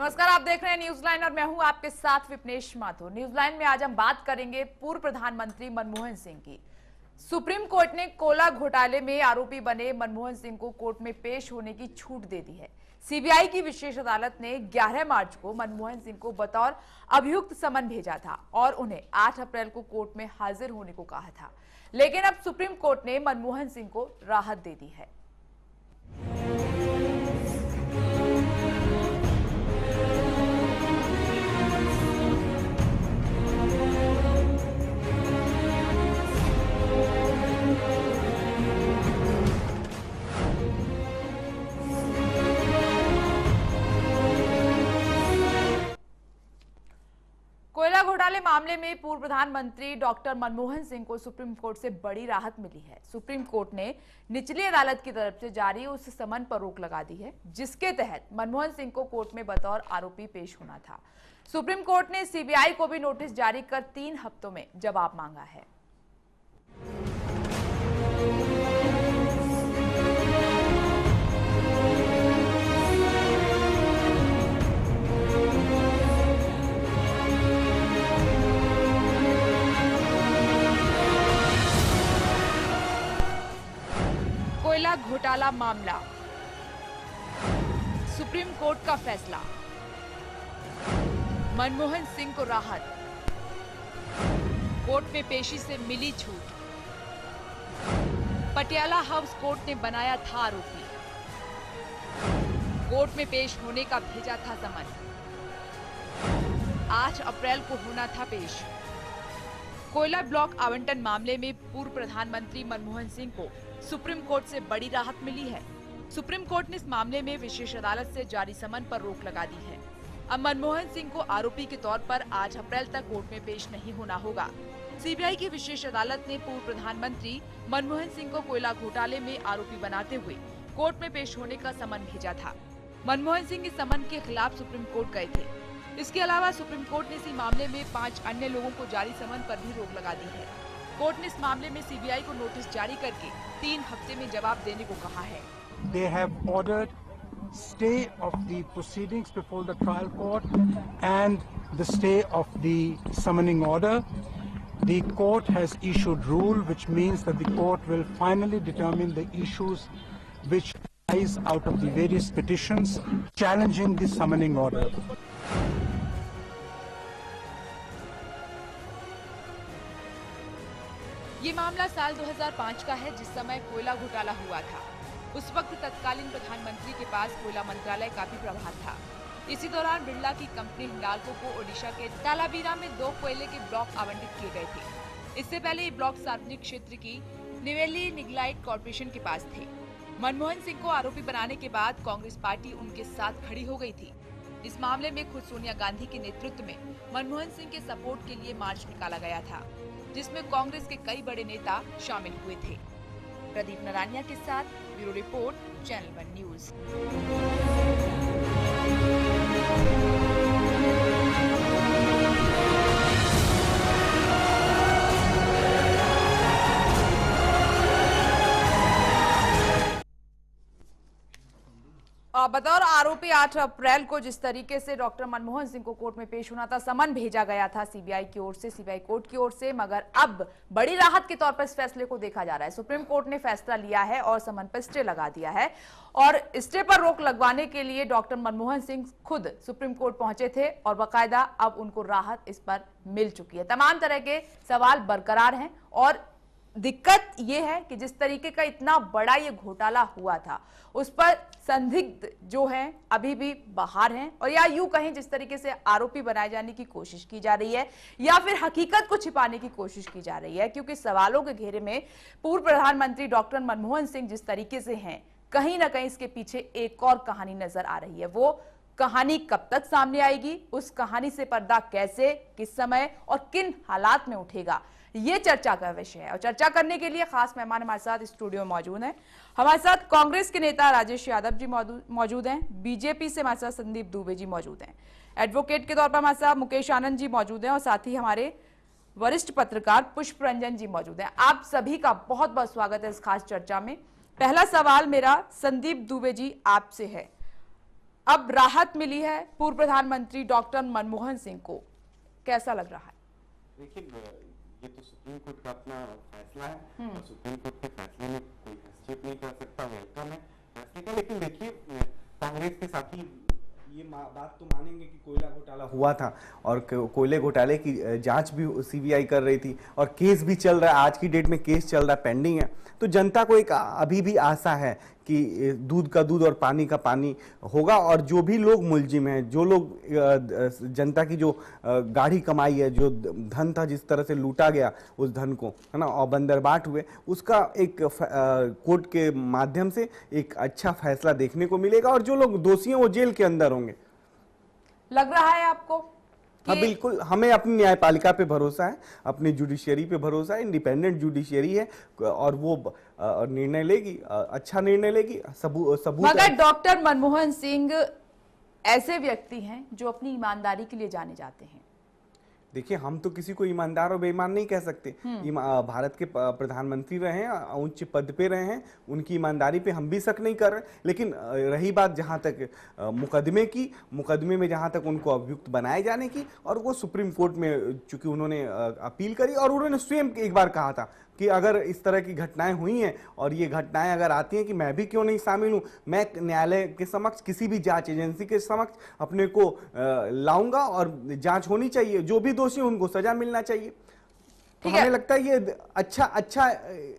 नमस्कार, आप देख रहे हैं न्यूज लाइन और मैं हूं आपके साथ विपनेश माथुर। न्यूज लाइन में आज हम बात करेंगे पूर्व प्रधानमंत्री मनमोहन सिंह की। सुप्रीम कोर्ट ने कोयला घोटाले में आरोपी बने मनमोहन सिंह को कोर्ट में पेश होने की छूट दे दी है। सीबीआई की विशेष अदालत ने 11 मार्च को मनमोहन सिंह को बतौर अभियुक्त समन भेजा था और उन्हें 8 अप्रैल को कोर्ट में हाजिर होने को कहा था, लेकिन अब सुप्रीम कोर्ट ने मनमोहन सिंह को राहत दे दी है। कोयला घोटाले मामले में पूर्व प्रधानमंत्री डॉक्टर मनमोहन सिंह को सुप्रीम कोर्ट से बड़ी राहत मिली है। सुप्रीम कोर्ट ने निचली अदालत की तरफ से जारी उस समन पर रोक लगा दी है जिसके तहत मनमोहन सिंह को कोर्ट में बतौर आरोपी पेश होना था। सुप्रीम कोर्ट ने सीबीआई को भी नोटिस जारी कर 3 हफ्तों में जवाब मांगा है। कोयला घोटाला मामला, सुप्रीम कोर्ट का फैसला, मनमोहन सिंह को राहत, कोर्ट में पेशी से मिली छूट, पटियाला हाउस कोर्ट ने बनाया था आरोपी, कोर्ट में पेश होने का भेजा था समन, 8 अप्रैल को होना था पेश। कोयला ब्लॉक आवंटन मामले में पूर्व प्रधानमंत्री मनमोहन सिंह को सुप्रीम कोर्ट से बड़ी राहत मिली है। सुप्रीम कोर्ट ने इस मामले में विशेष अदालत से जारी समन पर रोक लगा दी है। अब मनमोहन सिंह को आरोपी के तौर पर 8 अप्रैल तक कोर्ट में पेश नहीं होना होगा। सीबीआई की विशेष अदालत ने पूर्व प्रधानमंत्री मनमोहन सिंह को कोयला घोटाले में आरोपी बनाते हुए कोर्ट में पेश होने का समन भेजा था। मनमोहन सिंह इस समन के खिलाफ सुप्रीम कोर्ट गए थे। इसके अलावा सुप्रीम कोर्ट ने इसी मामले में 5 अन्य लोगों को जारी समन पर भी रोक लगा दी है। कोर्ट ने इस मामले में सीबीआई को नोटिस जारी करके 3 हफ्ते में जवाब देने को कहा है। They have ordered stay of the proceedings before the trial court and the stay of the summoning order. The court has issued rule, which means that the court will finally determine the issues which arise out of the various petitions challenging the summoning order. ये मामला साल 2005 का है जिस समय कोयला घोटाला हुआ था। उस वक्त तत्कालीन प्रधानमंत्री के पास कोयला मंत्रालय का भी प्रभार था। इसी दौरान बिरला की कंपनी हिंडाल्को को ओडिशा के तालाबीरा में 2 कोयले के ब्लॉक आवंटित किए गए थे। इससे पहले ये ब्लॉक सार्वजनिक क्षेत्र की निवेली निगलाइट कॉर्पोरेशन के पास थे। मनमोहन सिंह को आरोपी बनाने के बाद कांग्रेस पार्टी उनके साथ खड़ी हो गई थी। इस मामले में खुद सोनिया गांधी के नेतृत्व में मनमोहन सिंह के सपोर्ट के लिए मार्च निकाला गया था, जिसमें कांग्रेस के कई बड़े नेता शामिल हुए थे। प्रदीप नारायण के साथ ब्यूरो रिपोर्ट, चैनल 1 न्यूज। बतौर आरोपी 8 अप्रैल को जिस तरीके से डॉक्टर मनमोहन सिंह को कोर्ट में पेश होना था, समन भेजा गया था सीबीआई की ओर से, सीबीआई कोर्ट की ओर से, मगर अब बड़ी राहत के तौर पर इस फैसले को देखा जा रहा है। सुप्रीम कोर्ट ने फैसला लिया है और समन पर स्टे लगा दिया है और स्टे पर रोक लगवाने के लिए डॉक्टर मनमोहन सिंह खुद सुप्रीम कोर्ट पहुंचे थे और बाकायदा अब उनको राहत इस पर मिल चुकी है। तमाम तरह के सवाल बरकरार हैं और दिक्कत यह है कि जिस तरीके का इतना बड़ा ये घोटाला हुआ था उस पर संदिग्ध जो हैं अभी भी बाहर हैं, और या यूं कहें जिस तरीके से आरोपी बनाए जाने की कोशिश की जा रही है या फिर हकीकत को छिपाने की कोशिश की जा रही है, क्योंकि सवालों के घेरे में पूर्व प्रधानमंत्री डॉक्टर मनमोहन सिंह जिस तरीके से हैं, कहीं ना कहीं इसके पीछे एक और कहानी नजर आ रही है। वो कहानी कब तक सामने आएगी, उस कहानी से पर्दा कैसे, किस समय और किन हालात में उठेगा, ये चर्चा का विषय है। और चर्चा करने के लिए खास मेहमान हमारे साथ स्टूडियो में मौजूद हैं। हमारे साथ कांग्रेस के नेता राजेश यादव जी मौजूद हैं, बीजेपी से हमारे साथ संदीप दुबे जी मौजूद हैं, एडवोकेट के तौर पर हमारे साथ मुकेश आनंद जी मौजूद हैं और साथ ही हमारे वरिष्ठ पत्रकार पुष्प रंजन जी मौजूद हैं। आप सभी का बहुत बहुत स्वागत है इस खास चर्चा में। पहला सवाल मेरा संदीप दुबे जी आपसे है। अब राहत मिली है पूर्व प्रधानमंत्री डॉक्टर मनमोहन सिंह को, कैसा लग रहा है? देखिए, ये तो सुप्रीम कोर्ट का अपना फैसला है और सुप्रीम कोर्ट के फैसले में कोई हस्तक्षेप नहीं कर सकता, वेलकम है फैसले का। लेकिन देखिए, कांग्रेस के साथी ये बात तो मानेंगे कि कोयला घोटाला हुआ था और कोयले घोटाले की जांच भी सीबीआई कर रही थी और केस भी चल रहा है, आज की डेट में केस चल रहा है, पेंडिंग है। तो जनता को एक अभी भी आशा है कि दूध का दूध और पानी का पानी होगा और जो भी लोग मुलजिम हैं, जो लोग जनता की जो गाढ़ी कमाई है, जो धन था जिस तरह से लूटा गया उस धन को, है ना, और बंदरबाट हुए, उसका एक कोर्ट के माध्यम से एक अच्छा फैसला देखने को मिलेगा और जो लोग दोषी हैं वो जेल के अंदर होंगे। लग रहा है आपको? हाँ बिल्कुल, हमें अपनी न्यायपालिका पे भरोसा है, अपनी जुडिशियरी पे भरोसा है, इंडिपेंडेंट जुडिशियरी है और वो निर्णय लेगी, अच्छा निर्णय लेगी। सबूत मगर डॉक्टर मनमोहन सिंह ऐसे व्यक्ति हैं जो अपनी ईमानदारी के लिए जाने जाते हैं। देखिए, हम तो किसी को ईमानदार और बेईमान नहीं कह सकते। भारत के प्रधानमंत्री रहे हैं, उच्च पद पे रहे हैं, उनकी ईमानदारी पे हम भी शक नहीं कर रहे। लेकिन रही बात जहां तक मुकदमे में जहां तक उनको अभियुक्त बनाए जाने की, और वो सुप्रीम कोर्ट में चूंकि उन्होंने अपील करी और उन्होंने स्वयं एक बार कहा था कि अगर इस तरह की घटनाएं हुई हैं और ये घटनाएं अगर आती हैं कि मैं भी क्यों नहीं शामिल हूं, मैं न्यायालय के समक्ष, किसी भी जांच एजेंसी के समक्ष अपने को लाऊंगा और जांच होनी चाहिए, जो भी दोषी उनको सजा मिलना चाहिए। तो हमें लगता है ये अच्छा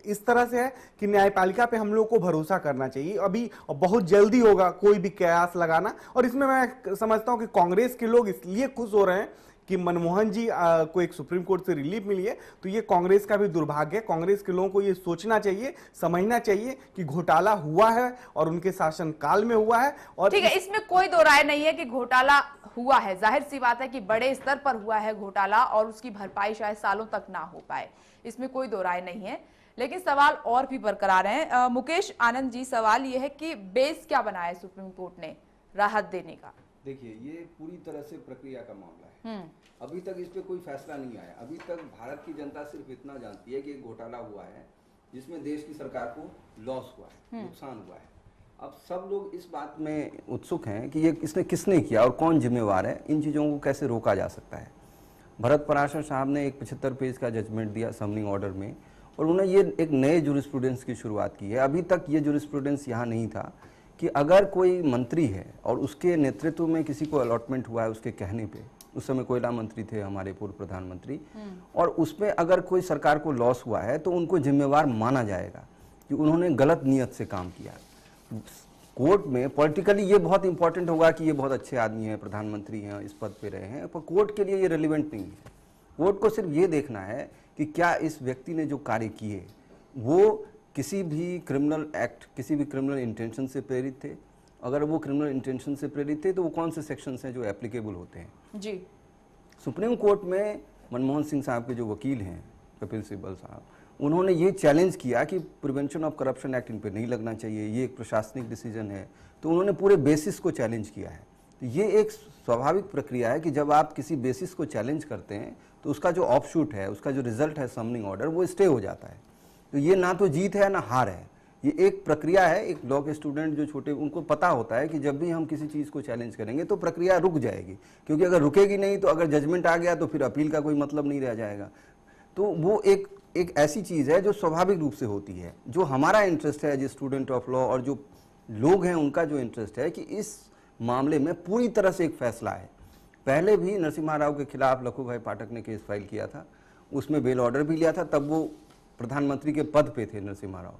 इस तरह से है कि न्यायपालिका पे हम लोग को भरोसा करना चाहिए। अभी बहुत जल्दी होगा कोई भी कयास लगाना, और इसमें मैं समझता हूं कि कांग्रेस के लोग इसलिए खुश हो रहे हैं कि मनमोहन जी को एक सुप्रीम कोर्ट से रिलीफ मिली है। तो ये कांग्रेस का भी दुर्भाग्य है। कांग्रेस के लोगों को ये सोचना चाहिए, समझना चाहिए कि घोटाला हुआ है और उनके शासनकाल में हुआ है। और ठीक है, इसमें कोई दो राय नहीं है कि घोटाला हुआ है। जाहिर सी बात है कि बड़े स्तर पर हुआ है घोटाला और उसकी भरपाई शायद सालों तक ना हो पाए, इसमें कोई दो राय नहीं है। लेकिन सवाल और भी बरकरार है। मुकेश आनंद जी, सवाल ये है कि बेस क्या बनाया सुप्रीम कोर्ट ने राहत देने का? देखिए, ये पूरी तरह से प्रक्रिया का मामला है। अभी तक इस पे कोई फैसला नहीं आया। अभी तक भारत की जनता सिर्फ इतना जानती है कि एक घोटाला हुआ है जिसमें देश की सरकार को लॉस हुआ है, नुकसान हुआ है। अब सब लोग इस बात में उत्सुक हैं कि ये इसने किसने किया और कौन जिम्मेवार है, इन चीज़ों को कैसे रोका जा सकता है। भरत पराशर साहब ने एक 75 पेज का जजमेंट दिया समनिंग ऑर्डर में, और उन्होंने ये एक नए जूरिस्प्रूडेंस की शुरुआत की है। अभी तक ये जूरिस्प्रूडेंस यहाँ नहीं था कि अगर कोई मंत्री है और उसके नेतृत्व में किसी को अलॉटमेंट हुआ है उसके कहने पे, उस समय कोयला मंत्री थे हमारे पूर्व प्रधानमंत्री, और उसमें अगर कोई सरकार को लॉस हुआ है तो उनको जिम्मेवार माना जाएगा कि उन्होंने गलत नीयत से काम किया। कोर्ट में पॉलिटिकली ये बहुत इंपॉर्टेंट होगा कि ये बहुत अच्छे आदमी हैं, प्रधानमंत्री हैं, इस पद पे रहे हैं, पर कोर्ट के लिए ये रेलिवेंट नहीं है। कोर्ट को सिर्फ ये देखना है कि क्या इस व्यक्ति ने जो कार्य किए वो किसी भी क्रिमिनल एक्ट, किसी भी क्रिमिनल इंटेंशन से प्रेरित थे। अगर वो क्रिमिनल इंटेंशन से प्रेरित थे तो वो कौन से सेक्शंस हैं जो एप्लीकेबल होते हैं जी। सुप्रीम कोर्ट में मनमोहन सिंह साहब के जो वकील हैं, कपिल सिब्बल साहब, उन्होंने ये चैलेंज किया कि prevention of corruption act in पर नहीं लगना चाहिए, ये एक प्रशासनिक डिसीजन है। तो उन्होंने पूरे बेसिस को चैलेंज किया है। तो ये एक स्वाभाविक प्रक्रिया है कि जब आप किसी बेसिस को चैलेंज करते हैं तो उसका जो ऑफशूट है, उसका जो रिजल्ट है समनिंग ऑर्डर, वो स्टे हो जाता है। तो ये ना तो जीत है ना हार है, ये एक प्रक्रिया है। एक लॉ के स्टूडेंट जो छोटे, उनको पता होता है कि जब भी हम किसी चीज़ को चैलेंज करेंगे तो प्रक्रिया रुक जाएगी, क्योंकि अगर रुकेगी नहीं तो अगर जजमेंट आ गया तो फिर अपील का कोई मतलब नहीं रह जाएगा। तो वो एक ऐसी चीज़ है जो स्वाभाविक रूप से होती है। जो हमारा इंटरेस्ट है, जो स्टूडेंट ऑफ लॉ और जो लोग हैं, उनका जो इंटरेस्ट है कि इस मामले में पूरी तरह से एक फैसला है। पहले भी नरसिम्हा राव के खिलाफ लखू भाई पाठक ने केस फाइल किया था, उसमें बेल ऑर्डर भी लिया था, तब वो प्रधानमंत्री के पद पे थे नरसिम्हा राव,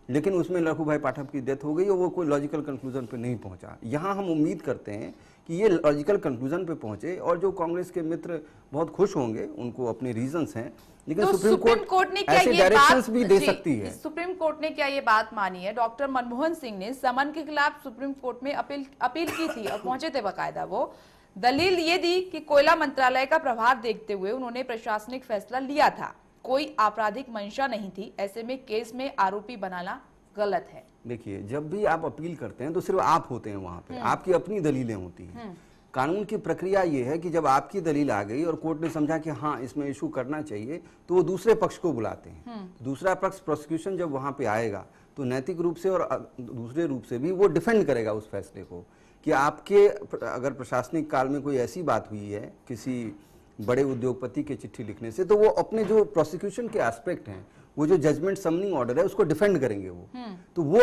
लेकिन उसमें लखू भाई पाठक की डेथ हो गई और वो कोई लॉजिकल कंक्लूजन पे नहीं पहुंचा। यहाँ हम उम्मीद करते हैं कि ये लॉजिकल कंक्लूजन पे पहुंचे और जो कांग्रेस के मित्र बहुत खुश होंगे, उनको अपने रीजंस हैं, लेकिन तो सुप्रीम कोर्ट ने क्या ऐसे ये डायरेक्शंस बात भी दे सकती है। सुप्रीम कोर्ट ने क्या ये बात मानी है? डॉक्टर मनमोहन सिंह ने समन के खिलाफ सुप्रीम कोर्ट में अपील की थी और पहुंचे थे बाकायदा। वो दलील ये दी कि कोयला मंत्रालय का प्रभाव देखते हुए उन्होंने प्रशासनिक फैसला लिया था, कोई आपराधिक मंशा नहीं थी, ऐसे में केस में आरोपी बनाना गलत है। देखिए, जब भी आप अपील करते हैं तो सिर्फ आप होते हैं वहां पे, आपकी अपनी दलीलें होती हैं। कानून की प्रक्रिया ये है कि जब आपकी दलील आ गई और कोर्ट ने समझा कि हाँ इसमें इशू करना चाहिए, तो वो दूसरे पक्ष को बुलाते हैं। दूसरा पक्ष प्रोसिक्यूशन जब वहां पे आएगा तो नैतिक रूप से और दूसरे रूप से भी वो डिफेंड करेगा उस फैसले को कि आपके अगर प्रशासनिक काल में कोई ऐसी बात हुई है किसी बड़े उद्योगपति के चिट्ठी लिखने से, तो वो अपने जो प्रोसिक्यूशन के एस्पेक्ट हैं, वो जो जजमेंट समनिंग ऑर्डर है उसको डिफेंड करेंगे वो। तो वो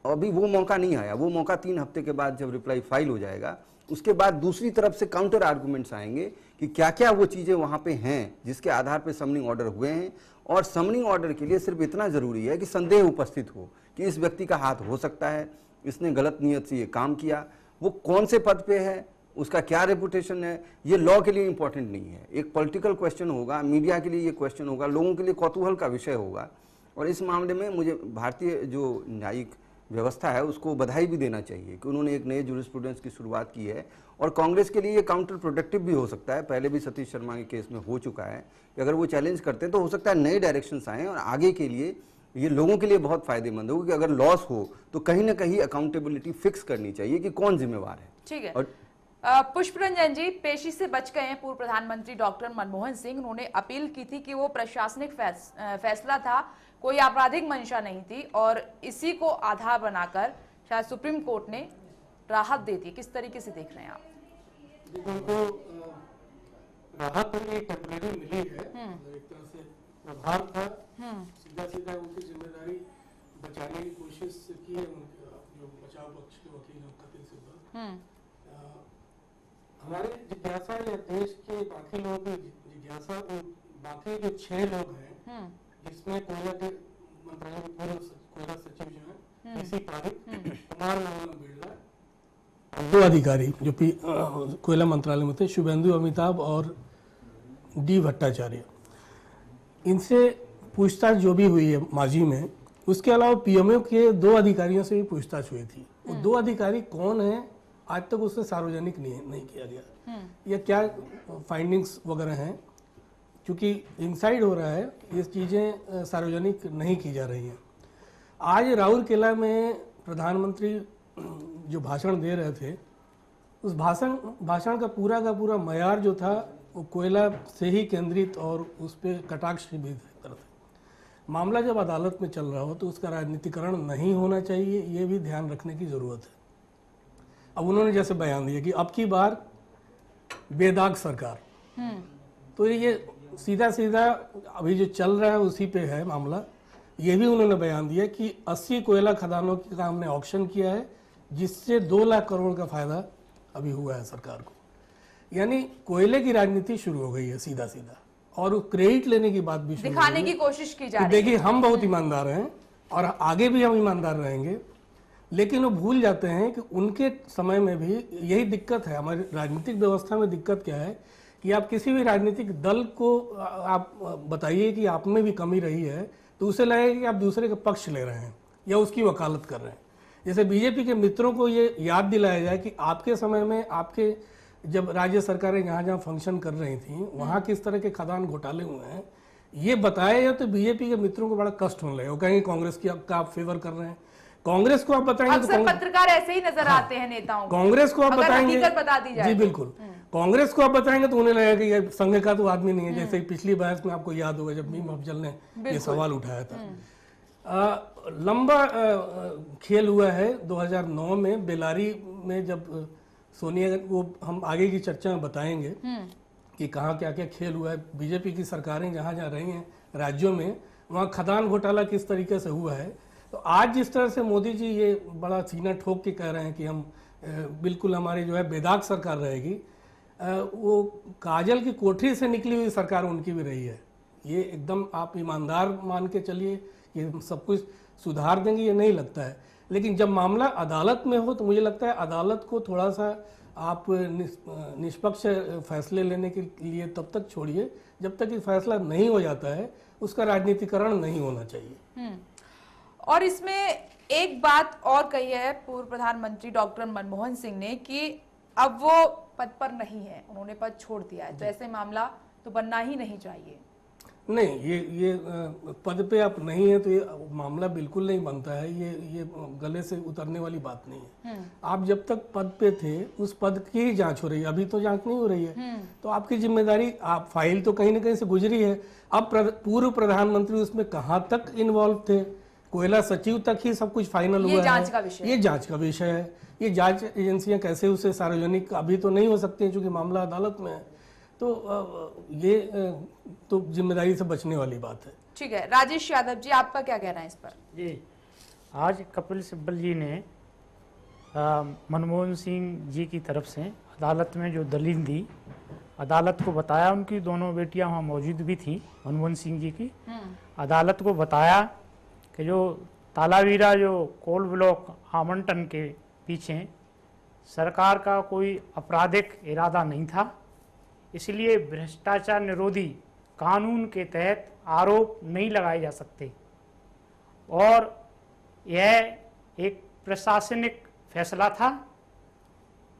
अभी वो मौका नहीं आया। वो मौका 3 हफ्ते के बाद जब रिप्लाई फाइल हो जाएगा, उसके बाद दूसरी तरफ से काउंटर आर्गुमेंट्स आएंगे कि क्या क्या वो चीजें वहां पे हैं जिसके आधार पे समनिंग ऑर्डर हुए हैं। और समनिंग ऑर्डर के लिए सिर्फ इतना जरूरी है कि संदेह उपस्थित हो कि इस व्यक्ति का हाथ हो सकता है, इसने गलत नियत से ये काम किया, वो कौन से पद पे है, उसका क्या रेपुटेशन है। ये लॉ के लिए इंपॉर्टेंट नहीं है, एक पॉलिटिकल क्वेश्चन होगा, मीडिया के लिए ये क्वेश्चन होगा, लोगों के लिए कौतूहल का विषय होगा। और इस मामले में मुझे भारतीय जो न्यायिक व्यवस्था है उसको बधाई भी देना चाहिए कि उन्होंने एक नए जूरिस्प्रूडेंस की शुरुआत की है। और कांग्रेस के लिए ये काउंटर प्रोडक्टिव भी हो सकता है, पहले भी सतीश शर्मा के केस में हो चुका है कि अगर वो चैलेंज करते हैं तो हो सकता है नए डायरेक्शंस आए और आगे के लिए ये लोगों के लिए बहुत फायदेमंद होगा कि अगर लॉस हो तो कहीं ना कहीं अकाउंटेबिलिटी फिक्स करनी चाहिए कि कौन जिम्मेवार है। ठीक है। और पुष्परंजन जी, पेशी से बच गए हैं पूर्व प्रधानमंत्री डॉक्टर मनमोहन सिंह। उन्होंने अपील की थी कि वो प्रशासनिक फैसला था, कोई आपराधिक मंशा नहीं थी, और इसी को आधार बनाकर शायद सुप्रीम कोर्ट ने राहत दे दी। किस तरीके से देख रहे हैं आप? उनको राहत टेम्परेरी मिली है, एक तरह से प्रभाव था, सीधा सीधा उनकी जिम्मेदारी बचाने की कोशिश की है जो बचाव पक्ष के वकील हैं कपिल सिब्बल। हमारे जिज्ञासा या देश के बाकी लोगों की जिज्ञासा, बाकी जो 6 लोग हैं जिसमें कोयला के मंत्रालय के पूर्व कोयला सचिव जो है पीसी पारिक, कुमार नारायण बिरला, 2 अधिकारी जो कोयला मंत्रालय में थे, शुभेंदु अमिताभ और डी भट्टाचार्य, इनसे पूछताछ जो भी हुई है माजी में। उसके अलावा पीएमओ के 2 अधिकारियों से भी पूछताछ हुई थी। वो 2 अधिकारी कौन है आज तक उससे सार्वजनिक नहीं किया गया। ये क्या फाइंडिंग्स वगैरह हैं, क्योंकि इनसाइड हो रहा है, ये चीज़ें सार्वजनिक नहीं की जा रही हैं। आज राउरकेला में प्रधानमंत्री जो भाषण दे रहे थे, उस भाषण का पूरा मयार जो था वो कोयला से ही केंद्रित और उस पर कटाक्ष भी करते। मामला जब अदालत में चल रहा हो तो उसका राजनीतिकरण नहीं होना चाहिए, ये भी ध्यान रखने की ज़रूरत है। अब उन्होंने जैसे बयान दिया कि अब की बार बेदाग सरकार, तो ये सीधा अभी जो चल रहा है उसी पे है मामला। ये भी उन्होंने बयान दिया कि 80 कोयला खदानों का हमने ऑक्शन किया है, जिससे 2 लाख करोड़ का फायदा अभी हुआ है सरकार को। यानी कोयले की राजनीति शुरू हो गई है सीधा, और क्रेडिट लेने की बात भी दिखाने की कोशिश की जा रही है। देखिए, हम बहुत ईमानदार हैं और आगे भी हम ईमानदार रहेंगे, लेकिन वो भूल जाते हैं कि उनके समय में भी यही दिक्कत है। हमारी राजनीतिक व्यवस्था में दिक्कत क्या है कि आप किसी भी राजनीतिक दल को आप बताइए कि आप में भी कमी रही है, तो उसे लगेगा कि आप दूसरे का पक्ष ले रहे हैं या उसकी वकालत कर रहे हैं। जैसे बीजेपी के मित्रों को ये याद दिलाया जाए कि आपके समय में, आपके जब राज्य सरकारें जहाँ फंक्शन कर रही थी, वहाँ किस तरह के खदान घोटाले हुए हैं, ये बताया जाए तो बीजेपी के मित्रों को बड़ा कष्ट होने लगेगा। वो कहेंगे कांग्रेस की आप फेवर कर रहे हैं। कांग्रेस को आप बताएंगे अक्सर पत्रकार ऐसे ही नजर आते हैं नेताओं। कांग्रेस को आप बताएंगे, बता दी जाए जी बिल्कुल, कांग्रेस को आप बताएंगे तो उन्हें लगेगा कि ये संघ का तो आदमी नहीं है। जैसे पिछली बहस में आपको याद होगा जब मीम अफजल ने ये सवाल उठाया था। लंबा खेल हुआ है 2009 में बेलारी में, जब सोनिया, वो हम आगे की चर्चा में बताएंगे कि कहाँ क्या क्या खेल हुआ है। बीजेपी की सरकारें जहाँ रही हैं राज्यों में, वहाँ खदान घोटाला किस तरीके से हुआ है। तो आज जिस तरह से मोदी जी ये बड़ा सीना ठोक के कह रहे हैं कि हम बिल्कुल हमारी जो है बेदाग सरकार रहेगी, वो काजल की कोठरी से निकली हुई सरकार उनकी भी रही है। ये एकदम आप ईमानदार मान के चलिए कि सब कुछ सुधार देंगे, ये नहीं लगता है। लेकिन जब मामला अदालत में हो तो मुझे लगता है अदालत को थोड़ा सा आप निष्पक्ष फैसले लेने के लिए तब तक छोड़िए जब तक कि फैसला नहीं हो जाता है, उसका राजनीतिकरण नहीं होना चाहिए। और इसमें एक बात और कही है पूर्व प्रधानमंत्री डॉक्टर मनमोहन सिंह ने कि अब वो पद पर नहीं है, उन्होंने पद छोड़ दिया है, तो ऐसे मामला तो बनना ही नहीं चाहिए। नहीं, ये पद पे आप नहीं है तो ये मामला बिल्कुल नहीं बनता है। ये गले से उतरने वाली बात नहीं है। आप जब तक पद पे थे उस पद की ही जांच हो रही है, अभी तो जांच नहीं हो रही है। तो आपकी जिम्मेदारी, आप फाइल तो कहीं ना कहीं से गुजरी है। अब पूर्व प्रधानमंत्री उसमें कहाँ तक इन्वॉल्व थे, कोयला सचिव तक ही सब कुछ फाइनल ये हुआ जांच है। का विषय है। ये जांच का विषय है। ये जांच एजेंसियां कैसे उसे सार्वजनिक अभी तो नहीं हो सकती क्योंकि मामला अदालत में है। तो ये तो जिम्मेदारी से बचने वाली बात है। ठीक है, राजेश यादव जी, आपका क्या कहना है इस पर? जी, आज कपिल सिब्बल जी ने मनमोहन सिंह जी की तरफ से अदालत में जो दलील दी, अदालत को बताया, उनकी दोनों बेटियां वहाँ मौजूद भी थी मनमोहन सिंह जी की, अदालत को बताया कि जो तालावीरा जो कोल ब्लॉक आवंटन के पीछे सरकार का कोई आपराधिक इरादा नहीं था, इसलिए भ्रष्टाचार निरोधी कानून के तहत आरोप नहीं लगाए जा सकते और यह एक प्रशासनिक फैसला था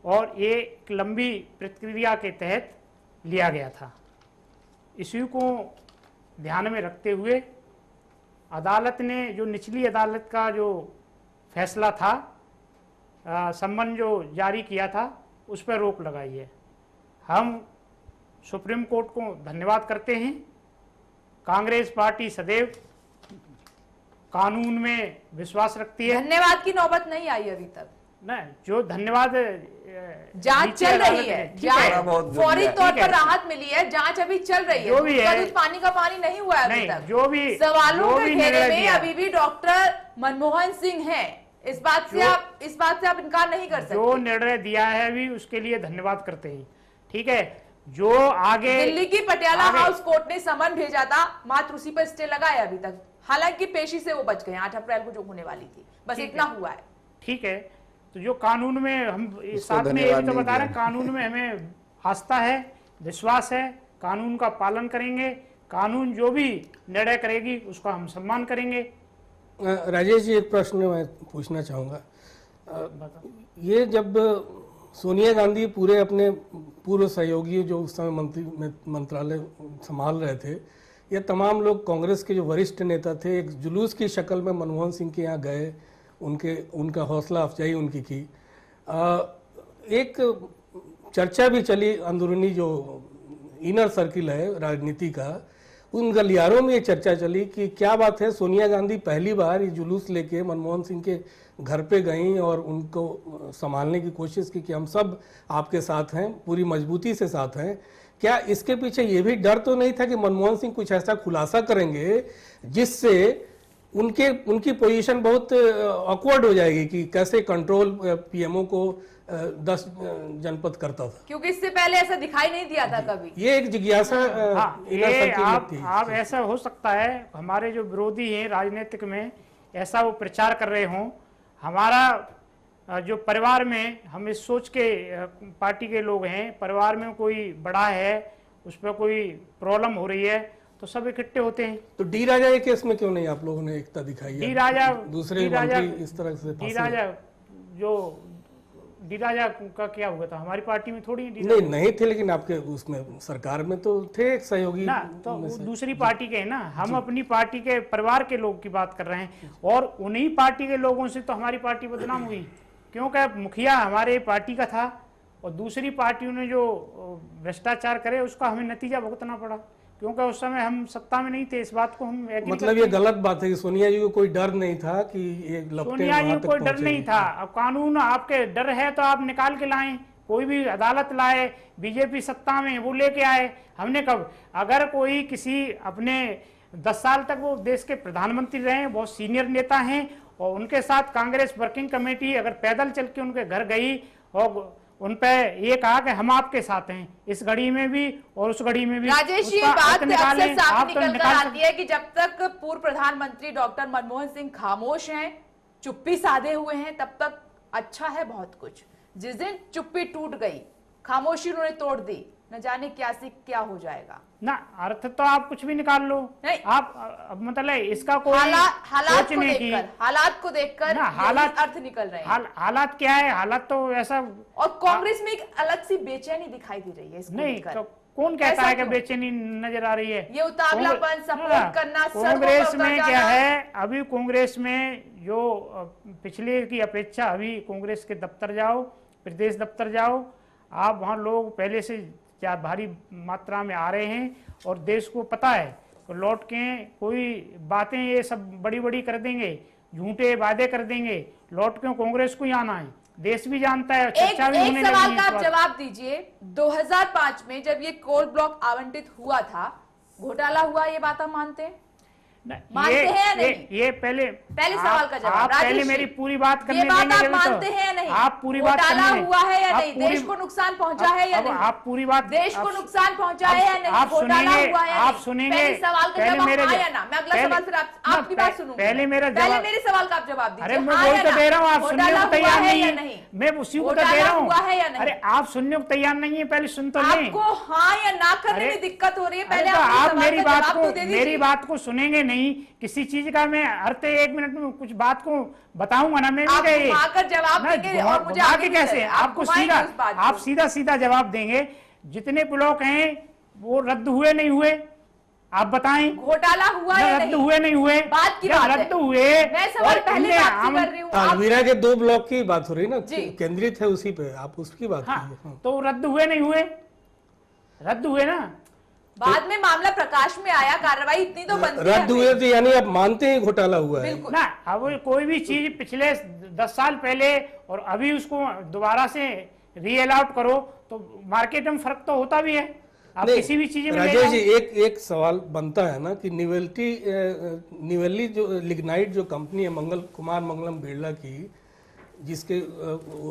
और ये एक लंबी प्रक्रिया के तहत लिया गया था। इसी को ध्यान में रखते हुए अदालत ने जो निचली अदालत का जो फैसला था, सम्मन जो जारी किया था, उस पर रोक लगाई है। हम सुप्रीम कोर्ट को धन्यवाद करते हैं। कांग्रेस पार्टी सदैव कानून में विश्वास रखती है। धन्यवाद की नौबत नहीं आई अभी तक। न जो धन्यवाद जांच चल रही है, बहुत जांच फौरी तौर ठीक है। पर राहत मिली है, जांच अभी चल रही है। जो भी है, दूध पानी का पानी नहीं हुआ है अभी नहीं, तक। जो भी सवालों जो के भी घेरे निर्णय में दिया, अभी भी डॉक्टर मनमोहन सिंह हैं। इस बात से आप इनकार नहीं कर सकते। जो निर्णय दिया है अभी उसके लिए धन्यवाद करते हैं। ठीक है, जो आगे दिल्ली की पटियाला आगे- हाउस कोर्ट ने समन भेजा था, मात्र उसी पर स्टे लगाया अभी तक। हालांकि पेशी से वो बच गए 8 अप्रैल को जो होने वाली थी, बस ठीक इतना हुआ है। ठीक है, तो जो कानून में हम साथ में ये धन्यवाद भी तो नहीं बता रहे हैं, दिया। कानून में हमें आस्था है, विश्वास है, कानून का पालन करेंगे, कानून जो भी निर्णय करेगी उसका हम सम्मान करेंगे। राजेश जी, एक प्रश्न मैं पूछना चाहूँगा। ये जब सोनिया गांधी पूरे अपने पूर्व सहयोगी जो उस समय मंत्रालय संभाल रहे थे, ये तमाम लोग कांग्रेस के जो वरिष्ठ नेता थे, एक जुलूस की शक्ल में मनमोहन सिंह के यहाँ गए, उनका हौसला अफजाई उनकी की। एक चर्चा भी चली अंदरूनी जो इनर सर्किल है राजनीति का, उन गलियारों में ये चर्चा चली कि क्या बात है, सोनिया गांधी पहली बार ये जुलूस लेके मनमोहन सिंह के घर पे गईं और उनको संभालने की कोशिश की कि हम सब आपके साथ हैं, पूरी मजबूती से साथ हैं। क्या इसके पीछे ये भी डर तो नहीं था कि मनमोहन सिंह कुछ ऐसा खुलासा करेंगे जिससे उनकी पोजीशन बहुत ऑकवर्ड हो जाएगी कि कैसे कंट्रोल पीएमओ को 10 जनपद करता था? क्योंकि इससे पहले ऐसा दिखाई नहीं दिया था कभी। ये एक जिज्ञासा हाँ, इनर ये सर्किल में थी। आप ऐसा हो सकता है हमारे जो विरोधी हैं राजनीतिक में, ऐसा वो प्रचार कर रहे हों। हमारा जो परिवार में हम इस सोच के पार्टी के लोग हैं, परिवार में कोई बड़ा है, उस पर कोई प्रॉब्लम हो रही है तो सब इकट्ठे होते हैं। तो डी राजा के केस में क्यों नहीं आप लोगों ने एकता दिखाई है? डी राजा दूसरे मंत्री इस तरह से डी फंसे। राजा जो डी राजा का क्या हुआ था, हमारी पार्टी में थोड़ी डी नहीं थे, लेकिन आपके उसमें सरकार में तो थे एक सहयोगी ना, तो में वो से। दूसरी पार्टी के हैं ना, हम अपनी पार्टी के परिवार के लोग की बात कर रहे हैं और उन्हीं पार्टी के लोगों से तो हमारी पार्टी बदनाम हुई, क्योंकि मुखिया हमारे पार्टी का था और दूसरी पार्टियों ने जो भ्रष्टाचार करे उसका हमें नतीजा भुगतना पड़ा, क्योंकि उस समय हम सत्ता में नहीं थे। इस बात को हम एग्री मतलब ये गलत बात है कि सोनिया जी को कोई डर नहीं था कि ये लपटें सोनिया जी वहां को तक कोई डर नहीं पहुंचेगी। था। अब कानून आपके डर है तो आप निकाल के लाएं, कोई भी अदालत लाए, बीजेपी सत्ता में वो लेके आए। हमने कब, अगर कोई किसी अपने 10 साल तक वो देश के प्रधानमंत्री रहे, बहुत सीनियर नेता हैं और उनके साथ कांग्रेस वर्किंग कमेटी अगर पैदल चल के उनके घर गई और उन पे ये कहा कि हम आपके साथ हैं इस घड़ी में भी और उस घड़ी में भी। राजेश जी, उसका बात अर्थ निकालें, अक्सर साफ आप तो निकल कर निकाल आती है कि जब तक पूर्व प्रधानमंत्री डॉक्टर मनमोहन सिंह खामोश हैं, चुप्पी साधे हुए हैं, तब तक अच्छा है बहुत कुछ। जिस दिन चुप्पी टूट गई, खामोशी उन्होंने तोड़ दी, न जाने क्या हो जाएगा। ना, अर्थ तो आप कुछ भी निकाल लो, नहीं। आप मतलब इसका कोई हालात सोचने की हालात को देखकर ना, हालात अर्थ निकल रहे हैं। हालात क्या है, हालात तो ऐसा और कांग्रेस में एक अलग सी बेचैनी दिखाई दे रही है इसको नहीं। लेकर। तो कौन कहता ऐसा है कि क्यों? बेचैनी नजर आ रही है? ये उतावलापन, सपोर्ट करना, सड़कों पर कांग्रेस उतर में जाना। क्या है, अभी कांग्रेस में जो पिछले की अपेक्षा अभी कांग्रेस के दफ्तर जाओ, प्रदेश दफ्तर जाओ, आप वहाँ लोग पहले से क्या भारी मात्रा में आ रहे हैं और देश को पता है तो लौट के कोई बातें ये सब बड़ी बड़ी कर देंगे, झूठे वादे कर देंगे, लौट के कांग्रेस को ही आना है, देश भी जानता है, चर्चा भी होने एक सवाल लगी का है इस आप बात। जवाब दीजिए। 2005 में जब ये कोल ब्लॉक आवंटित हुआ था, घोटाला हुआ, ये बात हम मानते हैं? मानते हैं या नहीं? ये पहले सवाल का जवाब। आप पहले राजेश जी, मेरी पूरी बात करने ये बात देंगे आप जब तो। मानते हैं या नहीं? आप पूरी बात घोटाला करने दें। हुआ है या आप नहीं? पूरी- देश को नुकसान पहुंचा है या अब नहीं? आप पूरी बात देश को आप- नुकसान पहुंचा है या नहीं? आप घोटाला सुनेंगे, हुआ है या आप नहीं? सुनेंगे, पहले सवाल का पहले जवाब मेरे हाँ या ना? मैं अगला पहले- सवाल फिर आपकी ना, बात सुनूंगी। पहले मेरा पहले जवाब- मेरे सवाल का आप जवाब दीजिए। अरे मैं हाँ बोल या तो ना? दे रहा हूँ, आप सुनने घोटाला को तैयार हुआ है नहीं या है, नहीं? मैं उसी को तो घोटाला दे रहा हुआ है या हूँ। नहीं? अरे आप सुनने को तैयार नहीं है, पहले सुन तो लें। आपको हाँ या ना करने अरे- में दिक्कत हो रही है, अरे पहले तो आप आप सवाल मेरी का बात जवाब को तो दे दीजिए। मेरी बात को सुनेंगे नहीं, किसी चीज का मैं अर्थ 1 मिनट में कुछ बात को बताऊंगा ना, मैं भी आप कहे घुमाकर जवाब ना, देंगे और मुझे घुमा आगे के भी कैसे चलना है। आप आपको घुमाएंगे सीधा उस बात को। आप सीधा सीधा जवाब देंगे। जितने ब्लॉक हैं वो रद्द हुए नहीं हुए, आप बताएं। घोटाला हुआ या रद्द नहीं? हुए नहीं हुए, बात की जब बात है। रद्द हुए मैं सवाल और पहले इनने आपसे हम- कर रही हूँ। आप- अलवीरा के 2 ब्लॉक की बात हो रही है ना, जी। केंद्रित है उसी पे, आप उसकी बात कीजिए। हाँ, हाँ। तो रद्द हुए नहीं हुए, रद्द हुए ना। बाद में मामला प्रकाश में आया, कार्रवाई इतनी तो बनती है। रद्द हुए तो यानी आप मानते हैं घोटाला हुआ है? बिल्कुल। ना अब कोई भी चीज पिछले 10 साल पहले और अभी उसको दोबारा से रीअलाउट करो तो मार्केट में फर्क तो होता भी है। आप नहीं, किसी भी चीज में ले राजेश जाओ। जी, एक सवाल बनता है ना कि निवेली जो लिग्नाइट जो कंपनी है कुमार मंगलम बिरला की, जिसके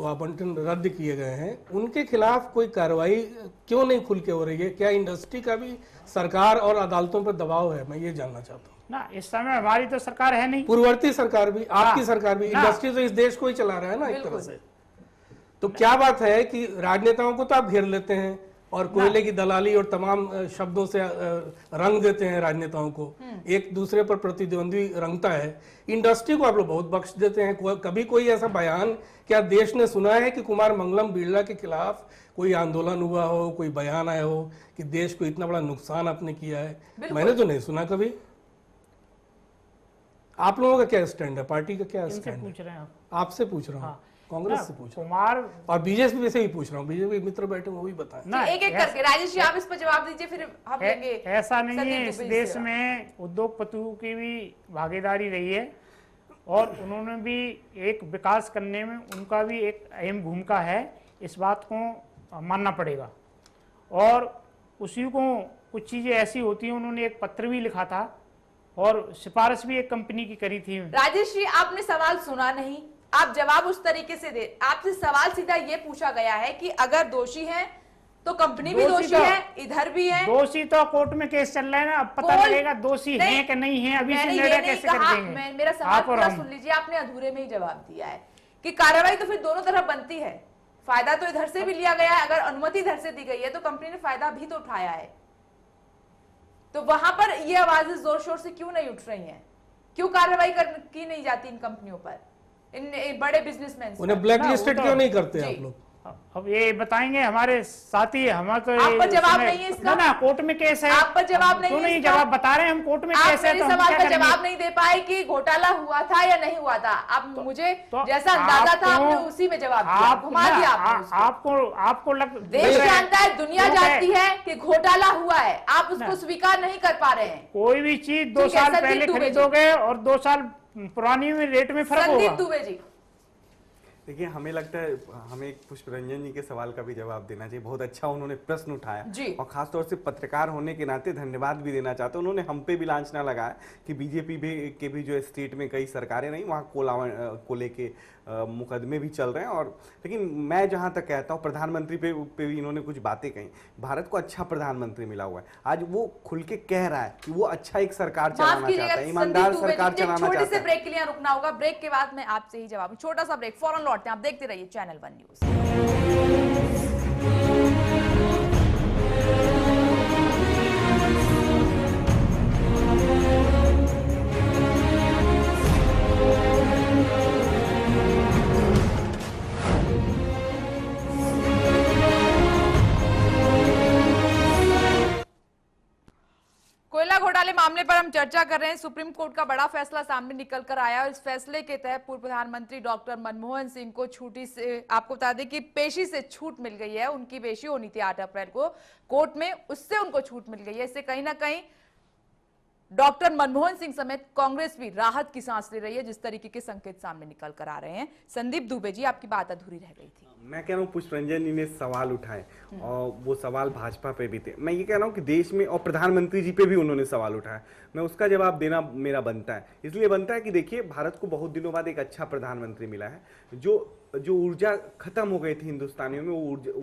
आवंटन रद्द किए गए हैं, उनके खिलाफ कोई कार्रवाई क्यों नहीं खुल के हो रही है? क्या इंडस्ट्री का भी सरकार और अदालतों पर दबाव है? मैं ये जानना चाहता हूँ। ना इस समय हमारी तो सरकार है नहीं। पूर्ववर्ती सरकार भी, आपकी हाँ, सरकार भी, ना। इंडस्ट्री तो इस देश को ही चला रहा है ना एक तरह से। तो क्या बात है कि राजनेताओं को तो आप घेर लेते हैं और कोयले की दलाली और तमाम शब्दों से रंग देते हैं राजनेताओं को, एक दूसरे पर प्रतिद्वंदी रंगता है। इंडस्ट्री को आप लोग बहुत बख्श देते हैं। कभी कोई ऐसा बयान क्या देश ने सुना है कि कुमार मंगलम बिरला के खिलाफ कोई आंदोलन हुआ हो, कोई बयान आया हो कि देश को इतना बड़ा नुकसान आपने किया है? मैंने तो नहीं सुना कभी। आप लोगों का क्या स्टैंड है, पार्टी का क्या इनसे स्टैंड है? पूछ रहे हैं आप। आपसे पूछ रहा हूँ, हाँ। कांग्रेस ना, से पूछ रहा हूँ कुमार और बीजेपी से ही पूछ रहा हूँ। बीजेपी मित्र बैठे वो भी बताएं। ना एक एक करके राजेश जी आप इस पर जवाब दीजिए, फिर हम लेंगे। ऐसा नहीं संदीप है। इस दुबे देश से। में उद्योगपतियों की भी भागीदारी रही है और उन्होंने भी एक विकास करने में उनका भी एक अहम भूमिका है, इस बात को मानना पड़ेगा। और उसी को कुछ चीज़ें ऐसी होती हैं, उन्होंने एक पत्र भी लिखा था और सिफारिश भी एक कंपनी की करी थी। राजेश जी आपने सवाल सुना नहीं, आप जवाब उस तरीके से दे। आपसे सवाल सीधा ये पूछा गया है कि अगर दोषी हैं तो कंपनी भी दोषी तो- है, इधर भी है। दोषी तो कोर्ट में केस चल रहा है ना, अब पता कोल- लगेगा दोषी नहीं, हैं कि नहीं है। अभी से मैंने ये निर्णय नहीं कैसे कहा, कर देंगे? मेरा सवाल आप और पूरा हम। सुन लीजिए। आपने अधूरे में ही जवाब दिया है कि कार्रवाई तो फिर दोनों तरफ बनती है। फायदा तो इधर से भी लिया गया है, अगर अनुमति इधर से दी गई है तो कंपनी ने फायदा भी तो उठाया है। तो वहां पर ये आवाजें जोर शोर से क्यों नहीं उठ रही हैं? क्यों कार्रवाई की नहीं जाती इन कंपनियों पर, इन बड़े बिजनेसमैन? उन्हें ब्लैक ना, लिस्टेड वो तो- क्यों नहीं करते जी। आप लोग? अब ये बताएंगे हमारे साथी, हमारा तो आप पर जवाब उसमें- नहीं है इसका? ना कोर्ट में केस है। आप पर जवाब हम नहीं क्यों है नहीं इसका? जवाब बता रहे हैं, हम कोर्ट में आप केस है मेरे तो हम सवाल क्या का करेंगे? जवाब नहीं दे पाए कि घोटाला हुआ था या नहीं हुआ था। आप मुझे तो जैसा अंदाजा था आपको- आपने उसी में जवाब दिया, आप घुमा ना, दिया आपने उसको। आपको देश जानता है, दुनिया लोग है। जानती है कि घोटाला हुआ है, आप उसको ना। स्वीकार नहीं कर पा रहे हैं। कोई भी चीज 2 ठीक है, साल संदीप पहले दुबे जी। खरीदोगे और 2 साल पुरानी में रेट में फर्क संदीप होगा। दुबे जी, देखिए, हमें लगता है हमें पुष्प रंजन जी के सवाल का भी जवाब देना चाहिए। बहुत अच्छा उन्होंने प्रश्न उठाया जी। और खासतौर से पत्रकार होने के नाते धन्यवाद भी देना चाहता हूं। उन्होंने हम पे भी लांछना लगाया कि बीजेपी के भी जो स्टेट में कई सरकारें नहीं, वहाँ कोले के मुकदमे भी चल रहे हैं। और लेकिन मैं जहाँ तक कहता हूँ, प्रधानमंत्री पे भी इन्होंने कुछ बातें कही। भारत को अच्छा प्रधानमंत्री मिला हुआ है, आज वो खुल के कह रहा है कि वो अच्छा एक सरकार माफ चलाना कीजिएगा चाहता है, ईमानदार संदीप दुबे सरकार जी, चलाना छोटे चाहता से है। ब्रेक के लिए रुकना होगा। ब्रेक के बाद मैं आपसे ही जवाब, छोटा सा ब्रेक, फौरन लौटते हैं। आप देखते रहिए चैनल 1 न्यूज। कोयला घोटाले मामले पर हम चर्चा कर रहे हैं। सुप्रीम कोर्ट का बड़ा फैसला सामने निकल कर आया और इस फैसले के तहत पूर्व प्रधानमंत्री डॉक्टर मनमोहन सिंह को छुट्टी से, आपको बता दें कि पेशी से छूट मिल गई है। उनकी पेशी होनी थी 8 अप्रैल को कोर्ट में, उससे उनको छूट मिल गई है। इससे कहीं ना कहीं डॉक्टर मनमोहन सिंह समेत कांग्रेस भी राहत की सांस ले रही है, जिस तरीके के संकेत सामने निकल कर आ रहे हैं। संदीप दुबे जी, आपकी बात अधूरी रह गई थी। मैं कह रहा हूँ पुष्परंजन जी ने सवाल उठाए और वो सवाल भाजपा पे भी थे। मैं ये कह रहा हूँ कि देश में और प्रधानमंत्री जी पे भी उन्होंने सवाल उठाया, मैं उसका जवाब देना मेरा बनता है। इसलिए बनता है कि देखिए, भारत को बहुत दिनों बाद एक अच्छा प्रधानमंत्री मिला है, जो ऊर्जा खत्म हो गई थी हिंदुस्तानियों में,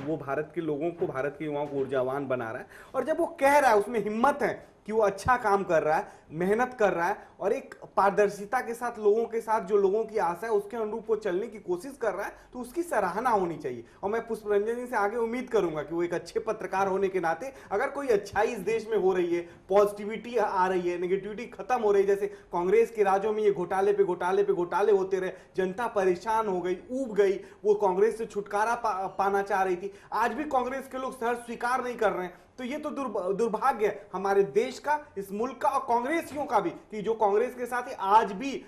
वो भारत के लोगों को, भारत के युवाओं को ऊर्जावान बना रहा है। और जब वो कह रहा है, उसमें हिम्मत है कि वो अच्छा काम कर रहा है, मेहनत कर रहा है और एक पारदर्शिता के साथ लोगों के साथ, जो लोगों की आशा है उसके अनुरूप वो चलने की कोशिश कर रहा है, तो उसकी सराहना होनी चाहिए। और मैं पुष्परंजन जी से आगे उम्मीद करूंगा कि वो एक अच्छे पत्रकार होने के नाते अगर कोई अच्छाई इस देश में हो रही है, पॉजिटिविटी आ रही है, नेगेटिविटी खत्म हो रही है, जैसे कांग्रेस के राज्यों में ये घोटाले पे घोटाले पे घोटाले होते रहे, जनता परेशान हो गई, ऊब गई, वो कांग्रेस से छुटकारा पाना चाह रही थी, आज भी कांग्रेस के लोग सहर्ष स्वीकार नहीं कर रहे हैं। तो ये तो दुर्भाग्य है हमारे देश का, इस मुल्क का और कांग्रेसियों का भी, कि जो कांग्रेस के साथ ही आज भी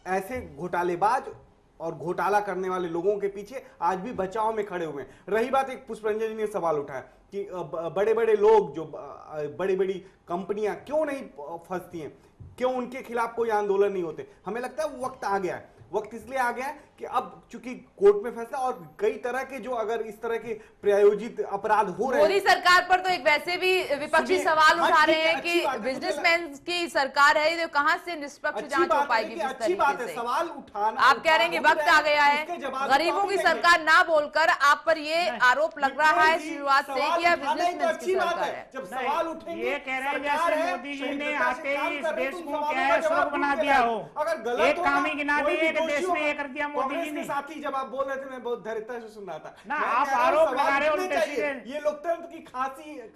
ऐसे घोटालेबाज और घोटाला करने वाले लोगों के पीछे आज भी बचाव में खड़े हुए हैं। रही बात, एक पुष्परंजन जी ने सवाल उठाया कि बड़े बड़े लोग, जो बड़ी बड़ी कंपनियां क्यों नहीं फंसती हैं, क्यों उनके खिलाफ कोई आंदोलन नहीं होते। हमें लगता है वक्त आ गया है, वक्त इसलिए आ गया है कि अब चूंकि कोर्ट में फैसला और कई तरह के, जो अगर इस तरह के प्रायोजित अपराध हो रहे हैं, मोदी सरकार पर तो एक वैसे भी विपक्षी सवाल उठा रहे हैं कि बिजनेसमैन की सरकार है, तो कहां से निष्पक्ष जांच हो पाएगी। अच्छी बात है सवाल उठाना। आप कह रहे हैं कि वक्त आ गया है, गरीबों की सरकार ना बोलकर आप पर ये आरोप लग रहा है शुरुआत से कि यह बिजनेसमैन की सरकार है। जब सवाल उठेंगे, ये कह रहे हैं जैसे मोदी जी ने आते ही इस देश को क्या है स्वर्ग बना दिया हो, एक काम ही गिना दिए कि देश में ये कर दिया मोदी जी ने। साथी जब आप बोल रहे थे, मैं बहुत धैर्यता से सुन रहा था ना, आप आरोप लगा रहे हो उल्टे सीधे। ये लोकतंत्र की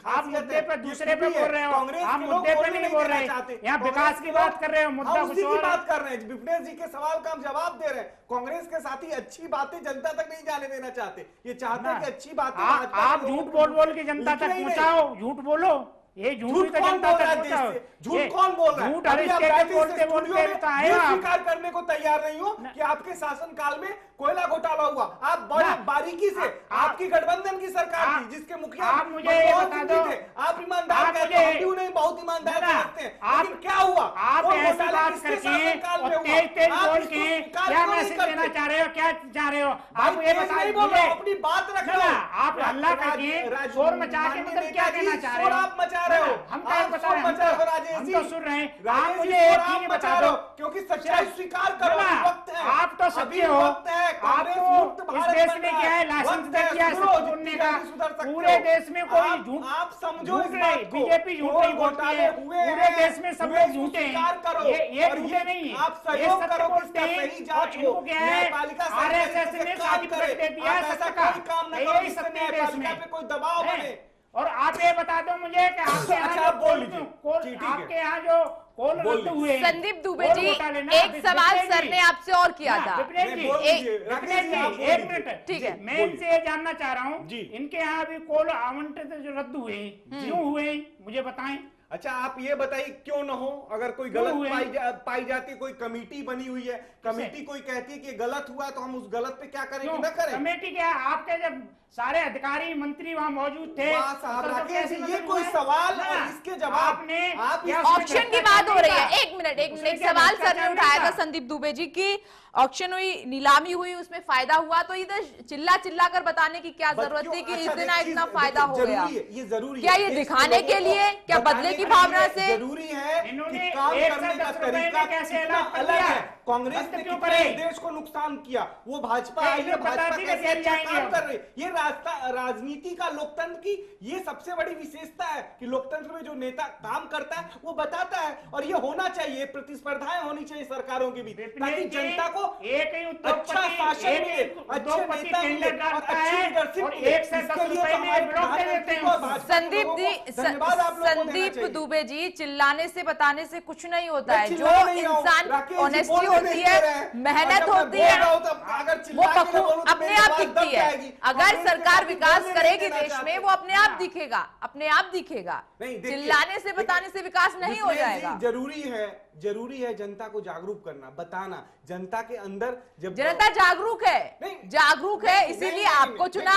आप मुद्दे पे दूसरे पे बोल रहे हो, आप मुद्दे पे नहीं बोल रहे, यहाँ विकास की बात कर रहे हो, मुद्दा कुछ और बात कर रहे हैं। विपनेश जी के सवाल का हम जवाब दे रहे हैं। कांग्रेस के साथी अच्छी बातें जनता तक नहीं जाने देना चाहते, ये चाहते हैं कि अच्छी बातें आप झूठ बोल बोल के जनता तक पहुंचाओ, झूठ बोलो, ये झूठ का जनता तक पहुंचाओ। झूठ कौन बोल रहा है? झूठ हर स्टेट बोलते बोलते तो आए आप स्वीकार करने को तैयार नहीं हो कि आपके शासनकाल में कोयला घोटाला हुआ। आप बड़ी बारीकी से, आपकी गठबंधन की सरकार थी जिसके मुखिया आप मुझे ये बता दो, आप ईमानदार कहते हैं, क्यों नहीं बहुत ईमानदार कहते हैं, लेकिन क्या हुआ? आप ऐसी बात करके और तेज तेज बोल के क्या मैसेज देना चाह रहे हो, क्या चाह रहे हो? आप ये बताइए, अपनी बात रखना। आप हल्ला करके शोर मचा के मतलब क्या कहना चाह रहे हो? आप मचा रहे हो, हम क्या बता रहे हैं, हम तो सुन रहे हैं। आप मुझे एक चीज बता दो, क्योंकि सच्चाई स्वीकार करो, वक्त है, आप तो सच्चे हो, आपको इस देश में क्या है लाइसेंस दे दिया सबको बोलने का, पूरे देश में कोई झूठ, आप समझो, बीजेपी झूठ नहीं बोलती है, पूरे देश में सब लोग झूठे हैं, ये झूठे नहीं है, आप सहयोग करो, बोलते हैं। और इनको क्या है, आरएसएस ने सर्टिफिकेट दे दिया सत्ता का, यही सत्य है देश में, कोई दबाव बने। और आप ये बता दो मुझे कि आपके यहाँ जो कॉल रद्द हुए, संदीप दुबे जी, एक सवाल सर ने आपसे और किया था। एक मिनट, ठीक है, मैं इनसे ये जानना चाह रहा हूँ, इनके यहाँ अभी कॉल आवंटित जो रद्द हुए, क्यों हुए मुझे बताएं। अच्छा, आप ये बताइए क्यों ना हो, अगर कोई गलत पाई जाती है, कोई कमेटी बनी हुई है, कमेटी कोई कहती है कि गलत हुआ, तो हम उस गलत पे क्या करें कि ना करें? कमेटी क्या, आपके जब सारे अधिकारी मंत्री वहाँ मौजूद थे, ये कोई सवाल और इसके जवाब ने ऑक्शन की बात हो रही है। एक मिनट, एक सवाल सर ने उठाया था संदीप दुबे जी की, ऑक्शन हुई, नीलामी हुई, उसमें फायदा हुआ, तो इधर चिल्ला चिल्ला कर बताने की क्या जरूरत थी कि इतना फायदा हो गया? ये जरूरी क्या ये दिखाने के लिए, क्या बदले की भावना से? जरूरी है कि काम करने का तरीका कितना अलग है। कांग्रेस ने कितने देश को नुकसान किया, वो भाजपा आई है, भाजपा कैसे अच्छा काम कर रही है। ये राजनीति का, लोकतंत्र की ये सबसे बड़ी विशेषता है कि लोकतंत्र में जो नेता काम करता है वो बताता है, और ये होना चाहिए, प्रतिस्पर्धाएं होनी चाहिए सरकारों के बीच, ताकि जनता को एक ही अच्छा शासन मिले, अच्छे नेता मिले और अच्छी लीडरशिप। संदीप दुबे जी, चिल्लाने से बताने से कुछ नहीं होता है, जो इंसान ऑनेस्टली लगती है, मेहनत होती है, वो अपने आप दिखती है। अगर सरकार विकास करेगी देश में, वो अपने आप दिखेगा, अपने आप दिखेगा। चिल्लाने से बताने से विकास नहीं हो जाएगा। जरूरी है जनता को जागरूक करना, बताना। जनता के अंदर जब जनता जागरूक है, इसीलिए आपको चुना,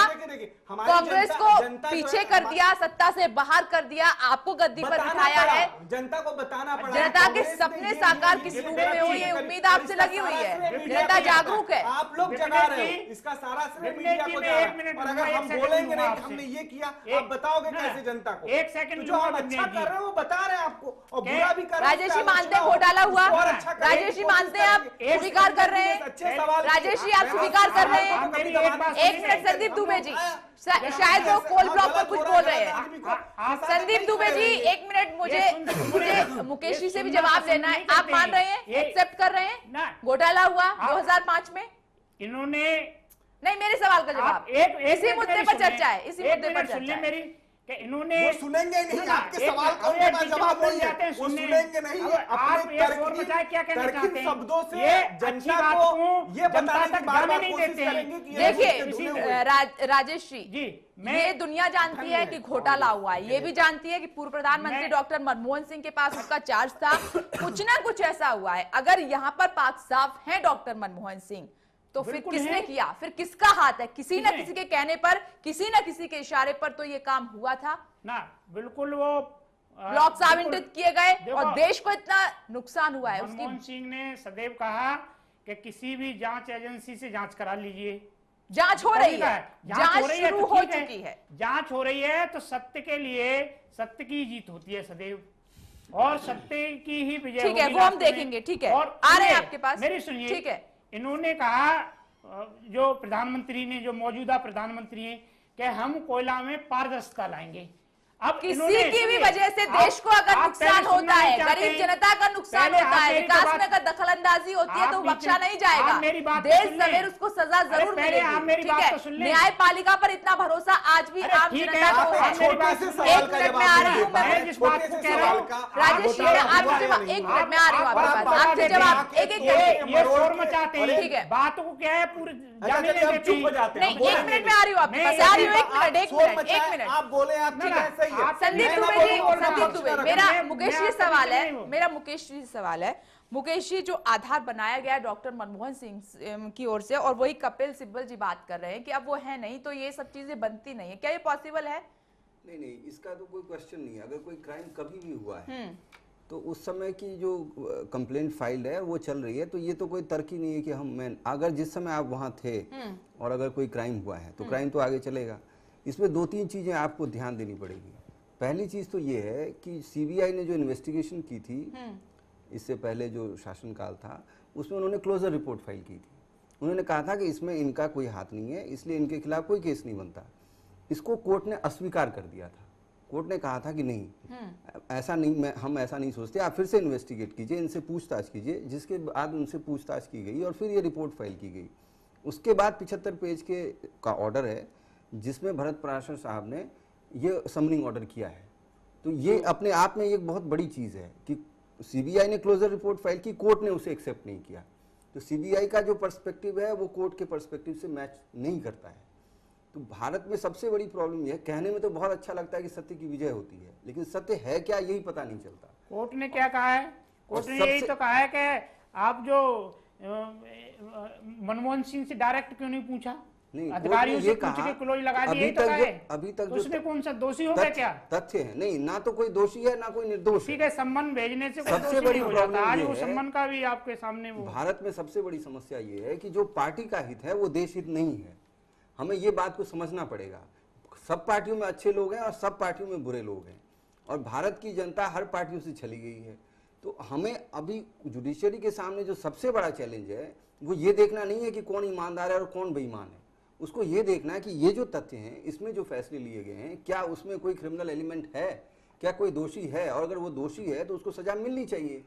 कांग्रेस को पीछे कर दिया, सत्ता से बाहर कर दिया, आपको गद्दी पर बिठाया है। जनता को बताना पड़ा। जनता के सपने साकार किस रूप में हो, ये उम्मीद आपसे लगी हुई है। जनता जागरूक है। आप लोग जगा रहे हो, इसका सारा श्रेय मीडिया को जा रहा है। और अगर हम बोलेंगे नहीं कि हमने ये किया, आप बताओगे कैसे जनता को? एक सेकंड, जो हम अच्छा कर रहे हैं वो बता रहे हैं आपको, और बुरा भी कर रहे हैं। राजेश जी मानते हैं घोटाला हुआ? राजेश जी मानते हैं, आप स्वीकार कर रहे हैं? राजेश जी आप स्वीकार कर रहे हैं? एक मिनट संदीप दुबे जी, शायद वो कोल ब्लॉक पर कुछ बोल रहे हैं। संदीप दुबे जी एक मिनट, मुझे मुकेश जी से भी जवाब लेना है। आप मान रहे हैं, एक्सेप्ट कर रहे हैं घोटाला हुआ 2005 में? इन्होंने नहीं, मेरे सवाल का जवाब, इसी मुद्दे पर चर्चा है, इसी मुद्दे पर चर्चा है। मेरी कि इन्होंने वो सुनेंगे नहीं, आपके सवाल का उनके पास जवाब नहीं है, वो सुनेंगे नहीं। आप ये शोर मचाए क्या कहना चाहते हैं? शब्दों से जनता को ये बताने की बार-बार कोशिश करेंगे कि देखिए राजेश जी, ये दुनिया जानती है कि घोटाला हुआ है, ये भी जानती है कि पूर्व प्रधानमंत्री डॉक्टर मनमोहन सिंह के पास उसका चार्ज था, कुछ ना कुछ ऐसा हुआ है। अगर यहाँ पर पाक साफ है डॉक्टर मनमोहन सिंह, तो फिर किसने किया? फिर किसका हाथ है? किसी न किसी के कहने पर, किसी न किसी के इशारे पर तो ये काम हुआ था ना। बिल्कुल वो ब्लॉक्स आवंटित किए गए और देश को इतना नुकसान हुआ है। मनमोहन सिंह ने सदैव कहा कि किसी भी जांच एजेंसी से जांच करा लीजिए। जांच हो रही है, जांच शुरू हो चुकी है, जांच हो रही है, तो सत्य के लिए सत्य की जीत होती है सदैव, और सत्य की ही विजय। ठीक है, वो हम देखेंगे। ठीक है, और आ रहे हैं आपके पास, मेरी सुनिए। ठीक है, इन्होंने कहा, जो प्रधानमंत्री ने, जो मौजूदा प्रधानमंत्री हैं, कि हम कोयला में पारदर्शिता लाएंगे। अब किसी की भी वजह से देश को अगर नुकसान होता है, गरीब जनता का नुकसान होता है, विकास में अगर दखलंदाजी होती है, तो बख्शा नहीं जाएगा। देश सवेर उसको सजा जरूर मिलेगी। ठीक है, न्यायपालिका पर इतना भरोसा आज भी आम जनता को है। एक मिनट में आ रही हूँ मैं, राजेश जी, आप एक मिनट में आ रही हूँ आपके पास, आपके जवाब एक एक। ठीक है, बातों को क्या है पूरे जाने नहीं, एक मिनट में आ रही हूँ आपके पास, आ रही हूँ, एक मिनट। आप बोले आप संदीप दुबे जी, संदीप दुबे, मेरा मुकेश जी सवाल है, मुकेश जी, जो आधार बनाया गया डॉक्टर मनमोहन सिंह की ओर से, और वही कपिल सिब्बल जी बात कर रहे हैं कि अब वो है नहीं, तो ये सब चीजें बनती नहीं है, क्या ये पॉसिबल है? नहीं, इसका तो कोई क्वेश्चन नहीं है। अगर कोई क्राइम कभी भी हुआ है तो उस समय की जो कंप्लेंट फाइल है वो चल रही है, तो ये तो कोई तर्क ही नहीं है कि अगर जिस समय आप वहाँ थे और अगर कोई क्राइम हुआ है तो क्राइम तो आगे चलेगा। इसमें दो तीन चीजें आपको ध्यान देनी पड़ेगी। पहली चीज तो ये है कि सीबीआई ने जो इन्वेस्टिगेशन की थी इससे पहले जो शासनकाल था, उसमें उन्होंने क्लोजर रिपोर्ट फाइल की थी। उन्होंने कहा था कि इसमें इनका कोई हाथ नहीं है, इसलिए इनके खिलाफ कोई केस नहीं बनता। इसको कोर्ट ने अस्वीकार कर दिया था। कोर्ट ने कहा था कि नहीं, ऐसा नहीं, हम ऐसा नहीं सोचते, आप फिर से इन्वेस्टिगेट कीजिए, इनसे पूछताछ कीजिए। जिसके बाद उनसे पूछताछ की गई और फिर ये रिपोर्ट फाइल की गई। उसके बाद 75 पेज का ऑर्डर है जिसमें भरत पराशर साहब ने ये समनिंग ऑर्डर किया है। तो ये अपने आप में एक बहुत बड़ी चीज़ है कि सीबीआई ने क्लोजर रिपोर्ट फाइल की, कोर्ट ने उसे एक्सेप्ट नहीं किया। तो सीबीआई का जो पर्सपेक्टिव है वो कोर्ट के पर्सपेक्टिव से मैच नहीं करता है। तो भारत में सबसे बड़ी प्रॉब्लम यह है, कहने में तो बहुत अच्छा लगता है कि सत्य की विजय होती है, लेकिन सत्य है क्या यही पता नहीं चलता। कोर्ट ने क्या कहा है? कोर्ट ने यही तो कहा है कि आप जो मनमोहन सिंह से डायरेक्ट क्यों नहीं पूछा, अधिकारियों से पूछ के क्लोज लगा दिया, यही तो कहा है। अभी तक तो उसमें कौन सा दोषी हो गया क्या? तथ्य है नहीं, ना तो कोई दोषी है ना कोई निर्दोष। ठीक है, सम्मन भेजने से सबसे बड़ी प्रॉब्लम आज वो सम्मन का भी आपके सामने वो भारत में सबसे बड़ी समस्या ये है कि जो पार्टी का हित है वो देश हित नहीं है। हमें ये बात को समझना पड़ेगा। सब पार्टियों में अच्छे लोग हैं और सब पार्टियों में बुरे लोग हैं, और भारत की जनता हर पार्टियों से चली गई है। तो हमें अभी जुडिशरी के सामने जो सबसे बड़ा चैलेंज है वो ये देखना नहीं है कि कौन ईमानदार है और कौन बेईमान है। उसको ये देखना है कि ये जो तथ्य हैं, इसमें जो फैसले लिए गए हैं, क्या उसमें कोई क्रिमिनल एलिमेंट है, क्या कोई दोषी है, और अगर वो दोषी है तो उसको सजा मिलनी चाहिए।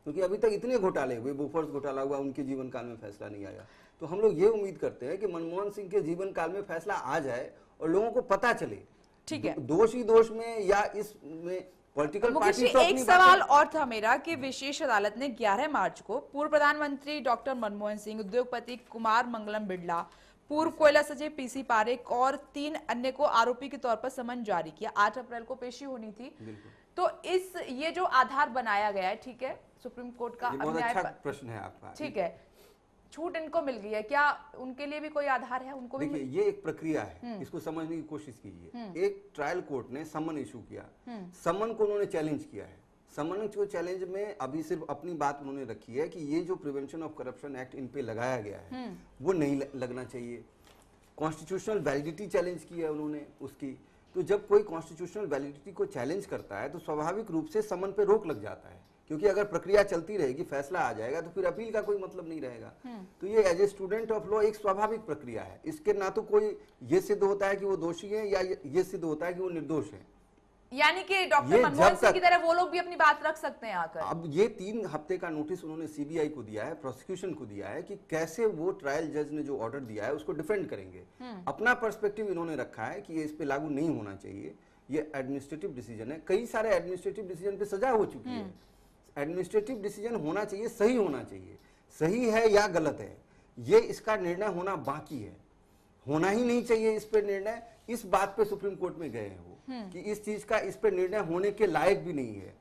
क्योंकि अभी तक इतने घोटाले हुए, बोफोर्स घोटाला हुआ, उनके जीवन काल में फैसला नहीं आया। तो हम लोग ये उम्मीद करते हैं कि मनमोहन सिंह के जीवन काल में फैसला आ जाए और लोगों को पता चले। ठीक है, दोषी दोष में या इसमें पॉलिटिकल मुकेश जी, पार्टी एक सवाल और था मेरा कि विशेष अदालत ने 11 मार्च को पूर्व प्रधानमंत्री डॉक्टर मनमोहन सिंह, उद्योगपति कुमार मंगलम बिरला, पूर्व कोयला सचिव पीसी पारेख और 3 अन्य को आरोपी के तौर पर समन जारी किया। 8 अप्रैल को पेशी होनी थी। तो ये जो आधार बनाया गया है, ठीक है, सुप्रीम कोर्ट का बहुत अच्छा प्रश्न है आपका, ठीक है, छूट इनको मिल गई है, क्या उनके लिए भी कोई आधार है? उनको भी देखिए, ये एक प्रक्रिया है, इसको समझने की कोशिश कीजिए। एक ट्रायल कोर्ट ने समन इशू किया, समन को उन्होंने चैलेंज किया है। समन को चैलेंज में अभी सिर्फ अपनी बात उन्होंने रखी है कि ये जो prevention of corruption act in पे लगाया गया है वो नहीं लगना चाहिए। कॉन्स्टिट्यूशनल वैलिडिटी चैलेंज की है उन्होंने उसकी। तो जब कोई कॉन्स्टिट्यूशनल वैलिडिटी को चैलेंज करता है तो स्वाभाविक रूप से समन पे रोक लग जाता है, क्योंकि अगर प्रक्रिया चलती रहेगी, फैसला आ जाएगा तो फिर अपील का कोई मतलब नहीं रहेगा। तो ये as a student of law एक स्वाभाविक प्रक्रिया है। इसके ना तो कोई ये सिद्ध होता है कि वो दोषी है या ये सिद्ध होता है कि वो निर्दोष है। यानी कि डॉक्टर मनमोहन सिंह की तरह वो लोग भी अपनी बात रख सकते हैं आकर। अब ये 3 हफ्ते का नोटिस उन्होंने सीबीआई को दिया है, प्रोसिक्यूशन को दिया है कि कैसे वो ट्रायल जज ने जो ऑर्डर दिया है उसको डिफेंड करेंगे। अपना पर्सपेक्टिव इन्होंने रखा है कि ये इस पे लागू नहीं होना चाहिए, ये एडमिनिस्ट्रेटिव डिसीजन है। कई सारे एडमिनिस्ट्रेटिव डिसीजन पे सजा हो चुकी है। एडमिनिस्ट्रेटिव डिसीजन होना चाहिए, सही होना चाहिए। सही है या गलत है, ये इसका निर्णय होना बाकी है। होना ही नहीं चाहिए इस पे निर्णय, इस बात पे सुप्रीम कोर्ट में गए हैं वो कि इस चीज का इस पे निर्णय होने के लायक भी नहीं है।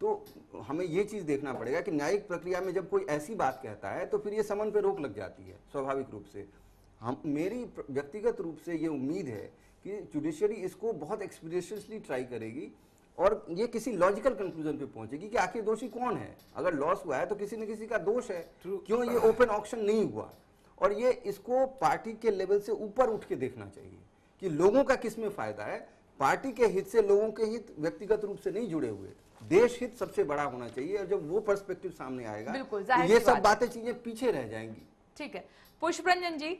तो हमें ये चीज देखना पड़ेगा कि न्यायिक प्रक्रिया में जब कोई ऐसी बात कहता है तो फिर ये समन पे रोक लग जाती है स्वाभाविक रूप से। मेरी व्यक्तिगत रूप से ये उम्मीद है कि जुडिशियरी इसको बहुत एक्सपीडिशियसली ट्राई करेगी और ये किसी लॉजिकल कंक्लूजन पे पहुंचेगी कि आखिर दोषी कौन है। अगर लॉस हुआ है तो किसी न किसी का दोष है, क्यों ये ओपन ऑक्शन नहीं हुआ। और ये इसको पार्टी के लेवल से ऊपर उठ के देखना चाहिए कि लोगों का किस में फायदा है। पार्टी के हित से लोगों के हित व्यक्तिगत रूप से नहीं जुड़े हुए, देश हित सबसे बड़ा होना चाहिए। और जब वो पर्सपेक्टिव सामने आएगा तो ये सब बातें चीजें पीछे रह जाएंगी। ठीक है, पुष्परंजन जी,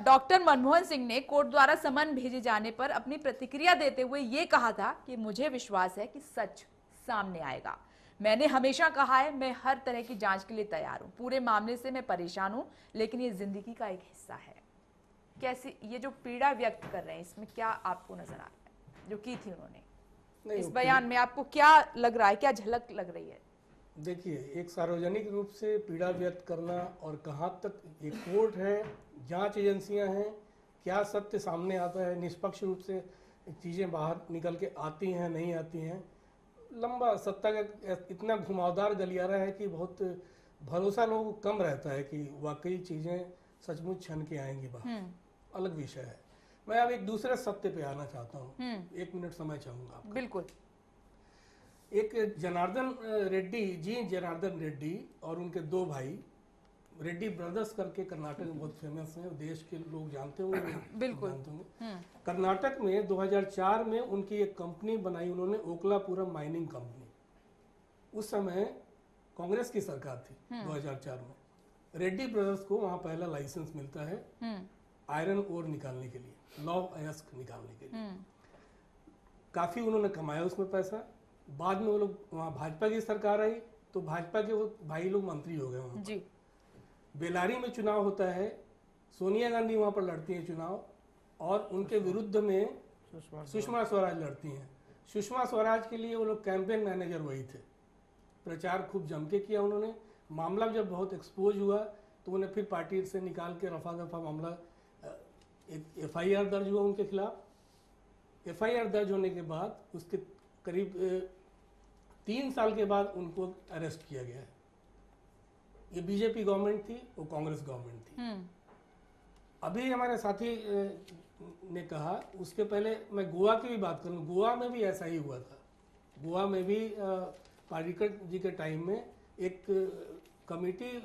डॉक्टर मनमोहन सिंह ने कोर्ट द्वारा समन भेजे जाने पर अपनी प्रतिक्रिया देते हुए ये कहा था कि मुझे विश्वास है कि सच सामने आएगा। मैंने हमेशा कहा है मैं हर तरह की जांच के लिए तैयार हूं। पूरे मामले से मैं परेशान हूं, लेकिन ये जिंदगी का एक हिस्सा है। कैसे ये जो पीड़ा व्यक्त कर रहे हैं, इसमें क्या आपको नजर आ रहा है जो की थी उन्होंने इस बयान में? आपको क्या लग रहा है, क्या झलक लग रही है? देखिए, एक सार्वजनिक रूप से पीड़ा व्यक्त करना और कहाँ तक एक कोर्ट है, जांच एजेंसियां हैं, क्या सत्य सामने आता है, निष्पक्ष रूप से चीज़ें बाहर निकल के आती हैं नहीं आती हैं। लंबा सत्ता का इतना घुमावदार गलियारा है कि बहुत भरोसा लोगों को कम रहता है कि वाकई चीज़ें सचमुच छन के आएंगी बाहर। अलग विषय है। मैं अब एक दूसरे सत्य पे आना चाहता हूँ, 1 मिनट समय चाहूँगा आपका। बिल्कुल। एक जनार्दन रेड्डी और उनके 2 भाई रेड्डी ब्रदर्स करके कर्नाटक में बहुत फेमस हैं, देश के लोग जानते होंगे, बिल्कुल जानते होंगे। कर्नाटक में 2004 में उनकी एक कंपनी बनाई उन्होंने, ओकलापुरम माइनिंग कंपनी। उस समय कांग्रेस की सरकार थी 2004 में। रेड्डी ब्रदर्स को वहाँ पहला लाइसेंस मिलता है आयरन ओर निकालने के लिए, लॉ अयस्क निकालने के लिए। काफी उन्होंने कमाया उसमें पैसा। बाद में वो लोग वहाँ भाजपा की सरकार आई तो भाजपा के वो भाई लोग मंत्री हो गए वहाँ जी। बेलारी में चुनाव होता है, सोनिया गांधी वहाँ पर लड़ती हैं चुनाव और उनके विरुद्ध में सुषमा स्वराज लड़ती हैं। सुषमा स्वराज के लिए वो लोग कैंपेन मैनेजर वही थे। प्रचार खूब जम के किया उन्होंने। मामला जब बहुत एक्सपोज हुआ तो उन्हें फिर पार्टी से निकाल के रफा दफा मामला, FIR दर्ज हुआ उनके खिलाफ। FIR दर्ज होने के बाद उसके करीब 3 साल के बाद उनको अरेस्ट किया गया है। ये बीजेपी गवर्नमेंट थी, वो कांग्रेस गवर्नमेंट थी। अभी हमारे साथी ने कहा, उसके पहले मैं गोवा की भी बात करूं, गोवा में भी ऐसा ही हुआ था। गोवा में भी पार्रिकर जी के टाइम में एक कमेटी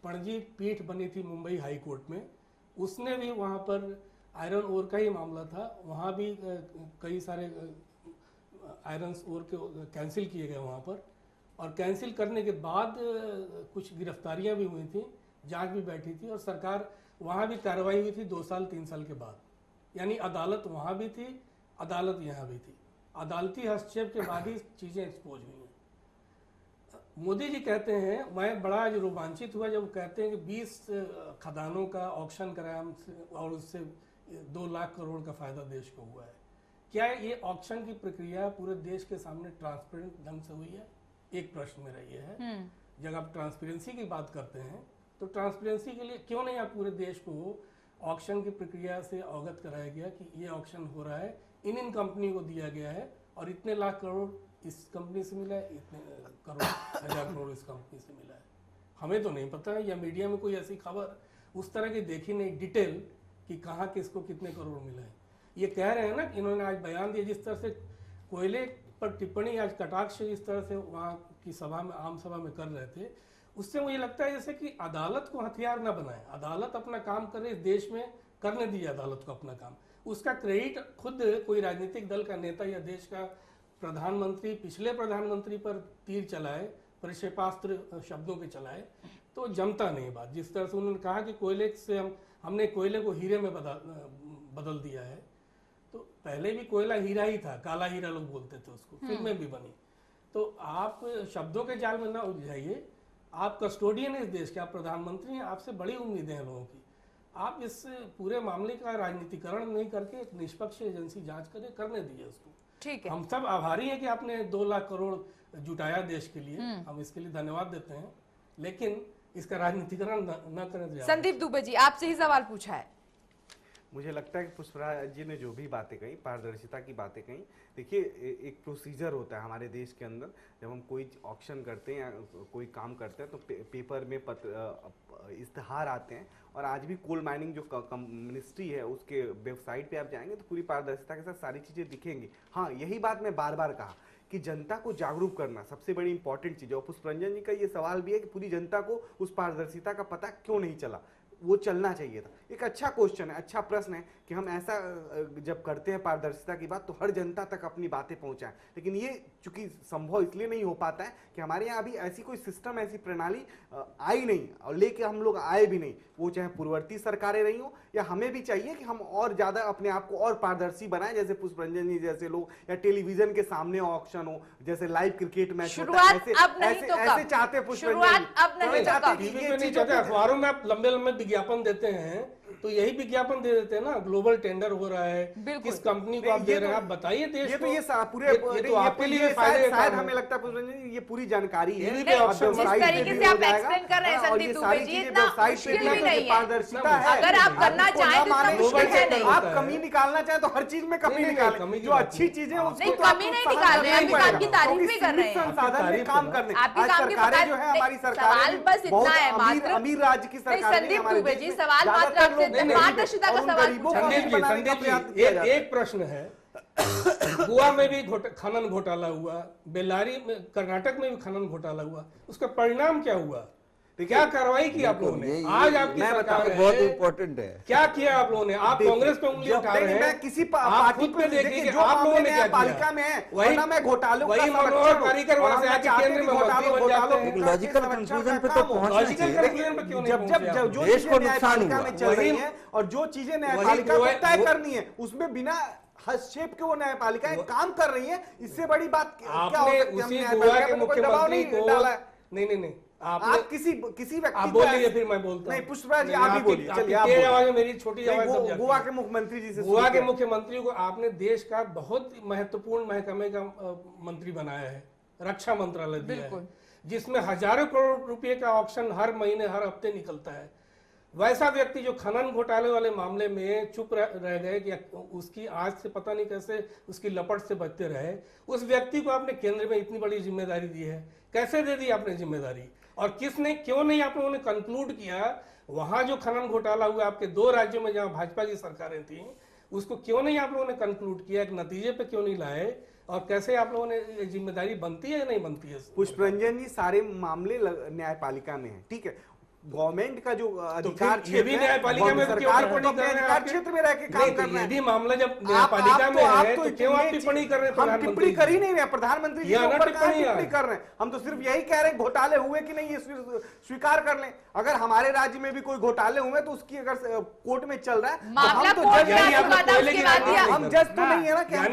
पणजी पीठ बनी थी मुंबई हाई कोर्ट में, उसने भी वहाँ पर आयरन ओर का ही मामला था, वहाँ भी कई सारे आयरन ओर के कैंसिल किए गए वहाँ पर। और कैंसिल करने के बाद कुछ गिरफ्तारियां भी हुई थी, जांच भी बैठी थी और सरकार वहाँ भी कार्रवाई हुई थी 2 साल 3 साल के बाद। यानी अदालत वहाँ भी थी, अदालत यहाँ भी थी। अदालती हस्तक्षेप के बाद ही चीज़ें एक्सपोज हुई हैं। मोदी जी कहते हैं, मैं बड़ा आज रोमांचित हुआ जब कहते हैं कि 20 खदानों का ऑक्शन कराया और उससे 2 लाख करोड़ का फायदा देश को हुआ है। क्या ये ऑक्शन की प्रक्रिया पूरे देश के सामने ट्रांसपेरेंट ढंग से हुई है? एक प्रश्न मेरा ये है। जब आप ट्रांसपेरेंसी की बात करते हैं तो ट्रांसपेरेंसी के लिए क्यों नहीं आप पूरे देश को ऑक्शन की प्रक्रिया से अवगत कराया गया कि ये ऑक्शन हो रहा है, इन कंपनी को दिया गया है और इतने लाख करोड़ इस कंपनी से मिला है, इतने करोड़ हजार करोड़ इस कंपनी से मिला है। हमें तो नहीं पता है, या मीडिया में कोई ऐसी खबर उस तरह की देखी नहीं डिटेल कि कहाँ किसको कितने करोड़ मिला है। ये कह रहे हैं ना कि इन्होंने आज बयान दिया, जिस तरह से कोयले पर टिप्पणी आज कटाक्ष जिस तरह से वहाँ की सभा में, आम सभा में कर रहे थे, उससे मुझे लगता है जैसे कि अदालत को हथियार न बनाए, अदालत अपना काम करे, इस देश में करने दीजिए अदालत को अपना काम। उसका क्रेडिट खुद कोई राजनीतिक दल का नेता या देश का प्रधानमंत्री पिछले प्रधानमंत्री पर तीर चलाए, प्रक्षेपास्त्र शब्दों के चलाए, तो जमता नहीं बात। जिस तरह से उन्होंने कहा कि कोयले से हमने कोयले को हीरे में बदल दिया है, तो पहले भी कोयला हीरा ही था, काला हीरा लोग बोलते थे उसको, फिल्में भी बनी। तो आप शब्दों के जाल में ना उलझाइए, आप कस्टोडियन इस देश के, आप प्रधानमंत्री हैं, आपसे बड़ी उम्मीदें हैं लोगों की। आप इस पूरे मामले का राजनीतिकरण नहीं करके एक निष्पक्ष एजेंसी जांच करे, करने दीजिए उसको। ठीक है, हम सब आभारी हैं कि आपने 2 लाख करोड़ जुटाया देश के लिए, हम इसके लिए धन्यवाद देते हैं, लेकिन इसका राजनीतिकरण न करें। संदीप दुबे जी आपसे ही सवाल पूछा है। मुझे लगता है कि पुष्पराज जी ने जो भी बातें कही, पारदर्शिता की बातें कही, देखिए एक प्रोसीजर होता है हमारे देश के अंदर, जब हम कोई ऑक्शन करते हैं या कोई काम करते हैं तो पेपर में इश्तहार आते हैं, और आज भी कोल माइनिंग जो मिनिस्ट्री है उसके वेबसाइट पे आप जाएंगे तो पूरी पारदर्शिता के साथ सारी चीज़ें दिखेंगी। हाँ, यही बात मैं बार बार कहा कि जनता को जागरूक करना सबसे बड़ी इंपॉर्टेंट चीज़ है, और पुष्परंजन जी का ये सवाल भी है कि पूरी जनता को उस पारदर्शिता का पता क्यों नहीं चला, वो चलना चाहिए था। एक अच्छा क्वेश्चन है, अच्छा प्रश्न है कि हम ऐसा जब करते हैं पारदर्शिता की बात तो हर जनता तक अपनी बातें पहुंचाएं, लेकिन ये चूंकि संभव इसलिए नहीं हो पाता है कि हमारे यहाँ अभी ऐसी कोई सिस्टम, ऐसी प्रणाली आई नहीं, और लेके हम लोग आए भी नहीं, वो चाहे पूर्ववर्ती सरकारें रही हो या हमें भी चाहिए कि हम और ज्यादा अपने आप को और पारदर्शी बनाएं, जैसे पुष्परंजन जी जैसे लोग, या टेलीविजन के सामने ऑक्शन हो, जैसे लाइव क्रिकेट मैच होता है, ऐसे चाहते पुष्परंजन जी। अखबारों में आप लंबे लंबे विज्ञापन देते हैं तो यही विज्ञापन दे देते हैं ना, ग्लोबल टेंडर हो रहा है, किस कंपनी को आप दे रहे हैं, आप बताइए देश ये को। तो ये पूरे तो आपके लिए शायद हमें लगता है पुष्परंजन जी ये पूरी जानकारी है, जिस तरीके से आप एक्सप्लेन कर रहे हैं संदीप दुबे जी, इतना मुश्किल भी नहीं है। पारदर्शिता है, अगर आप करना चाहें तो इतना मुश्किल है नहीं। आप कमी निकालना चाहें तो हर चीज में कमी निकालें, जो अच्छी चीजें नहीं, कमी नहीं निकाल रहे हैं, काम की तारीफ भी कर रहे हैं, संसाधन में काम करने। आपकी काम की सरकारें जो है हमारी सवाल बस इतना है मात्र, अमीर राज्य की सरकार। संदीप दुबे जी सवाल मात्र आपसे पारदर्शिता का सवाल पूछा। संदीप जी एक प्रश्न है, गोवा में भी खनन घोटाला हुआ, बेल्लारी में, कर्नाटक में भी खनन घोटाला हुआ, उसका परिणाम क्या हुआ? क्या कार्रवाई की आप लोगों ने? आज आपकी सरकार है, बहुत इम्पोर्टेंट है, क्या किया आप लोगों ने? आप कांग्रेस पे उंगली उठा रहे हैं, किसी आप खुद पे देखिए कि आप लोगों ने क्या पालिका में है, वही मैं घोटालों वही मनोहर पर्रिकर वहां से आके केंद्र में मंत्री बन जाते हैं। लॉजिकल कंक्लूजन पे तो पहुंचना लॉजिकल चाहिए। कंक्लूजन पे क्यों नहीं जब पहुंचे आप? जो देश चीजें को नुकसान न्यायपालिका हुआ। में चल रही हैं और जो चीजें न्यायपालिका को तय करनी है उसमें बिना हस्तक्षेप के वो न्यायपालिकाएं काम कर रही है, इससे बड़ी बात क्या हो आपने सकती है? उसी हम गोवा न्यायपालिका के पे कोई दबाव मुख्यमंत्री नहीं को डाला है। नहीं आप किसी व्यक्ति आप बोलिए फिर मैं बोलता नहीं, हूं। पुष्पराज जी नहीं, आप ही आपकी- बोलिए, आपकी चलिए आप तेज बोलिए। आवाज में मेरी छोटी आवाज सब जाती गोवा है। के मुख्यमंत्री जी से गोवा के मुख्यमंत्री को आपने देश का बहुत महत्वपूर्ण महकमे का मंत्री बनाया है, रक्षा मंत्रालय दिया है, जिसमें हजारों करोड़ रुपए का ऑक्शन हर महीने हर हफ्ते निकलता है। वैसा व्यक्ति जो खनन घोटाले वाले मामले में चुप रह गए कि उसकी आज से पता नहीं कैसे उसकी लपट से बचते रहे, उस व्यक्ति को आपने केंद्र में इतनी बड़ी जिम्मेदारी दी है, कैसे दे दी आपने जिम्मेदारी? और किसने, क्यों नहीं आप लोगों ने कंक्लूड किया वहां जो खनन घोटाला हुआ आपके 2 राज्यों में जहां भाजपा की सरकारें थी, उसको क्यों नहीं आप लोगों ने कंक्लूड किया, एक नतीजे पे क्यों नहीं लाए? और कैसे आप लोगों ने जिम्मेदारी बनती है या नहीं बनती है? पुष्परंजन जी सारे मामले न्यायपालिका में है, ठीक है, गवर्नमेंट का जो अधिकार ये भी न्यायपालिका में सरकार को अपने अधिकार क्षेत्र में रह के काम करना है। यदि मामला जब न्यायपालिका में है तो क्यों आप टिप्पणी कर रहे हैं? हम टिप्पणी कर ही नहीं रहे, प्रधानमंत्री जी के ऊपर कहां टिप्पणी कर रहे हैं? हम तो सिर्फ यही कह रहे हैं घोटाले हुए कि नहीं ये स्वीकार कर लें। अगर हमारे राज्य में भी कोई घोटाले हुए तो उसकी अगर कोर्ट में चल रहा है तो हम तो जज तो नहीं है ना कि हम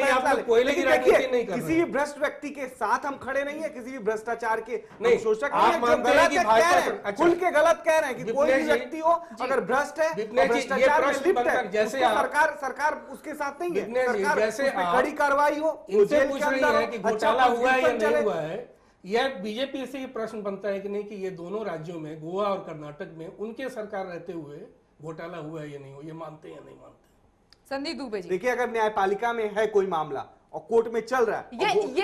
किसी भी भ्रष्ट व्यक्ति के साथ हम खड़े नहीं है, किसी भी भ्रष्टाचार के शोषक खुल के गलत गलत कह रहे हैं कि कोई भी जी, व्यक्ति हो अगर भ्रष्ट है और विप्लव जी, ये भ्रष्टाचार में प्रश्न लिप्त है, बनकर जैसे उसको आप- सरकार उसके साथ नहीं है। विप्लव जी, सरकार जैसे उसमें आप कड़ी कार्रवाई हो, वो इनसे जेल पूछ के रही अंदर है हो, कि अच्छा घोटाला हुआ है या प्रशासन चले। नहीं हुआ है। यह बीजेपी से ये प्रश्न बनता है कि नहीं कि ये दोनों राज्यों में, गोवा और कर्नाटक में, उनके सरकार रहते हुए घोटाला हुआ है या नहीं हुआ, ये मानते हैं या नहीं मानते? संदीप दुबे जी, देखिए, अगर न्यायपालिका में है कोई मामला और कोर्ट में चल रहा है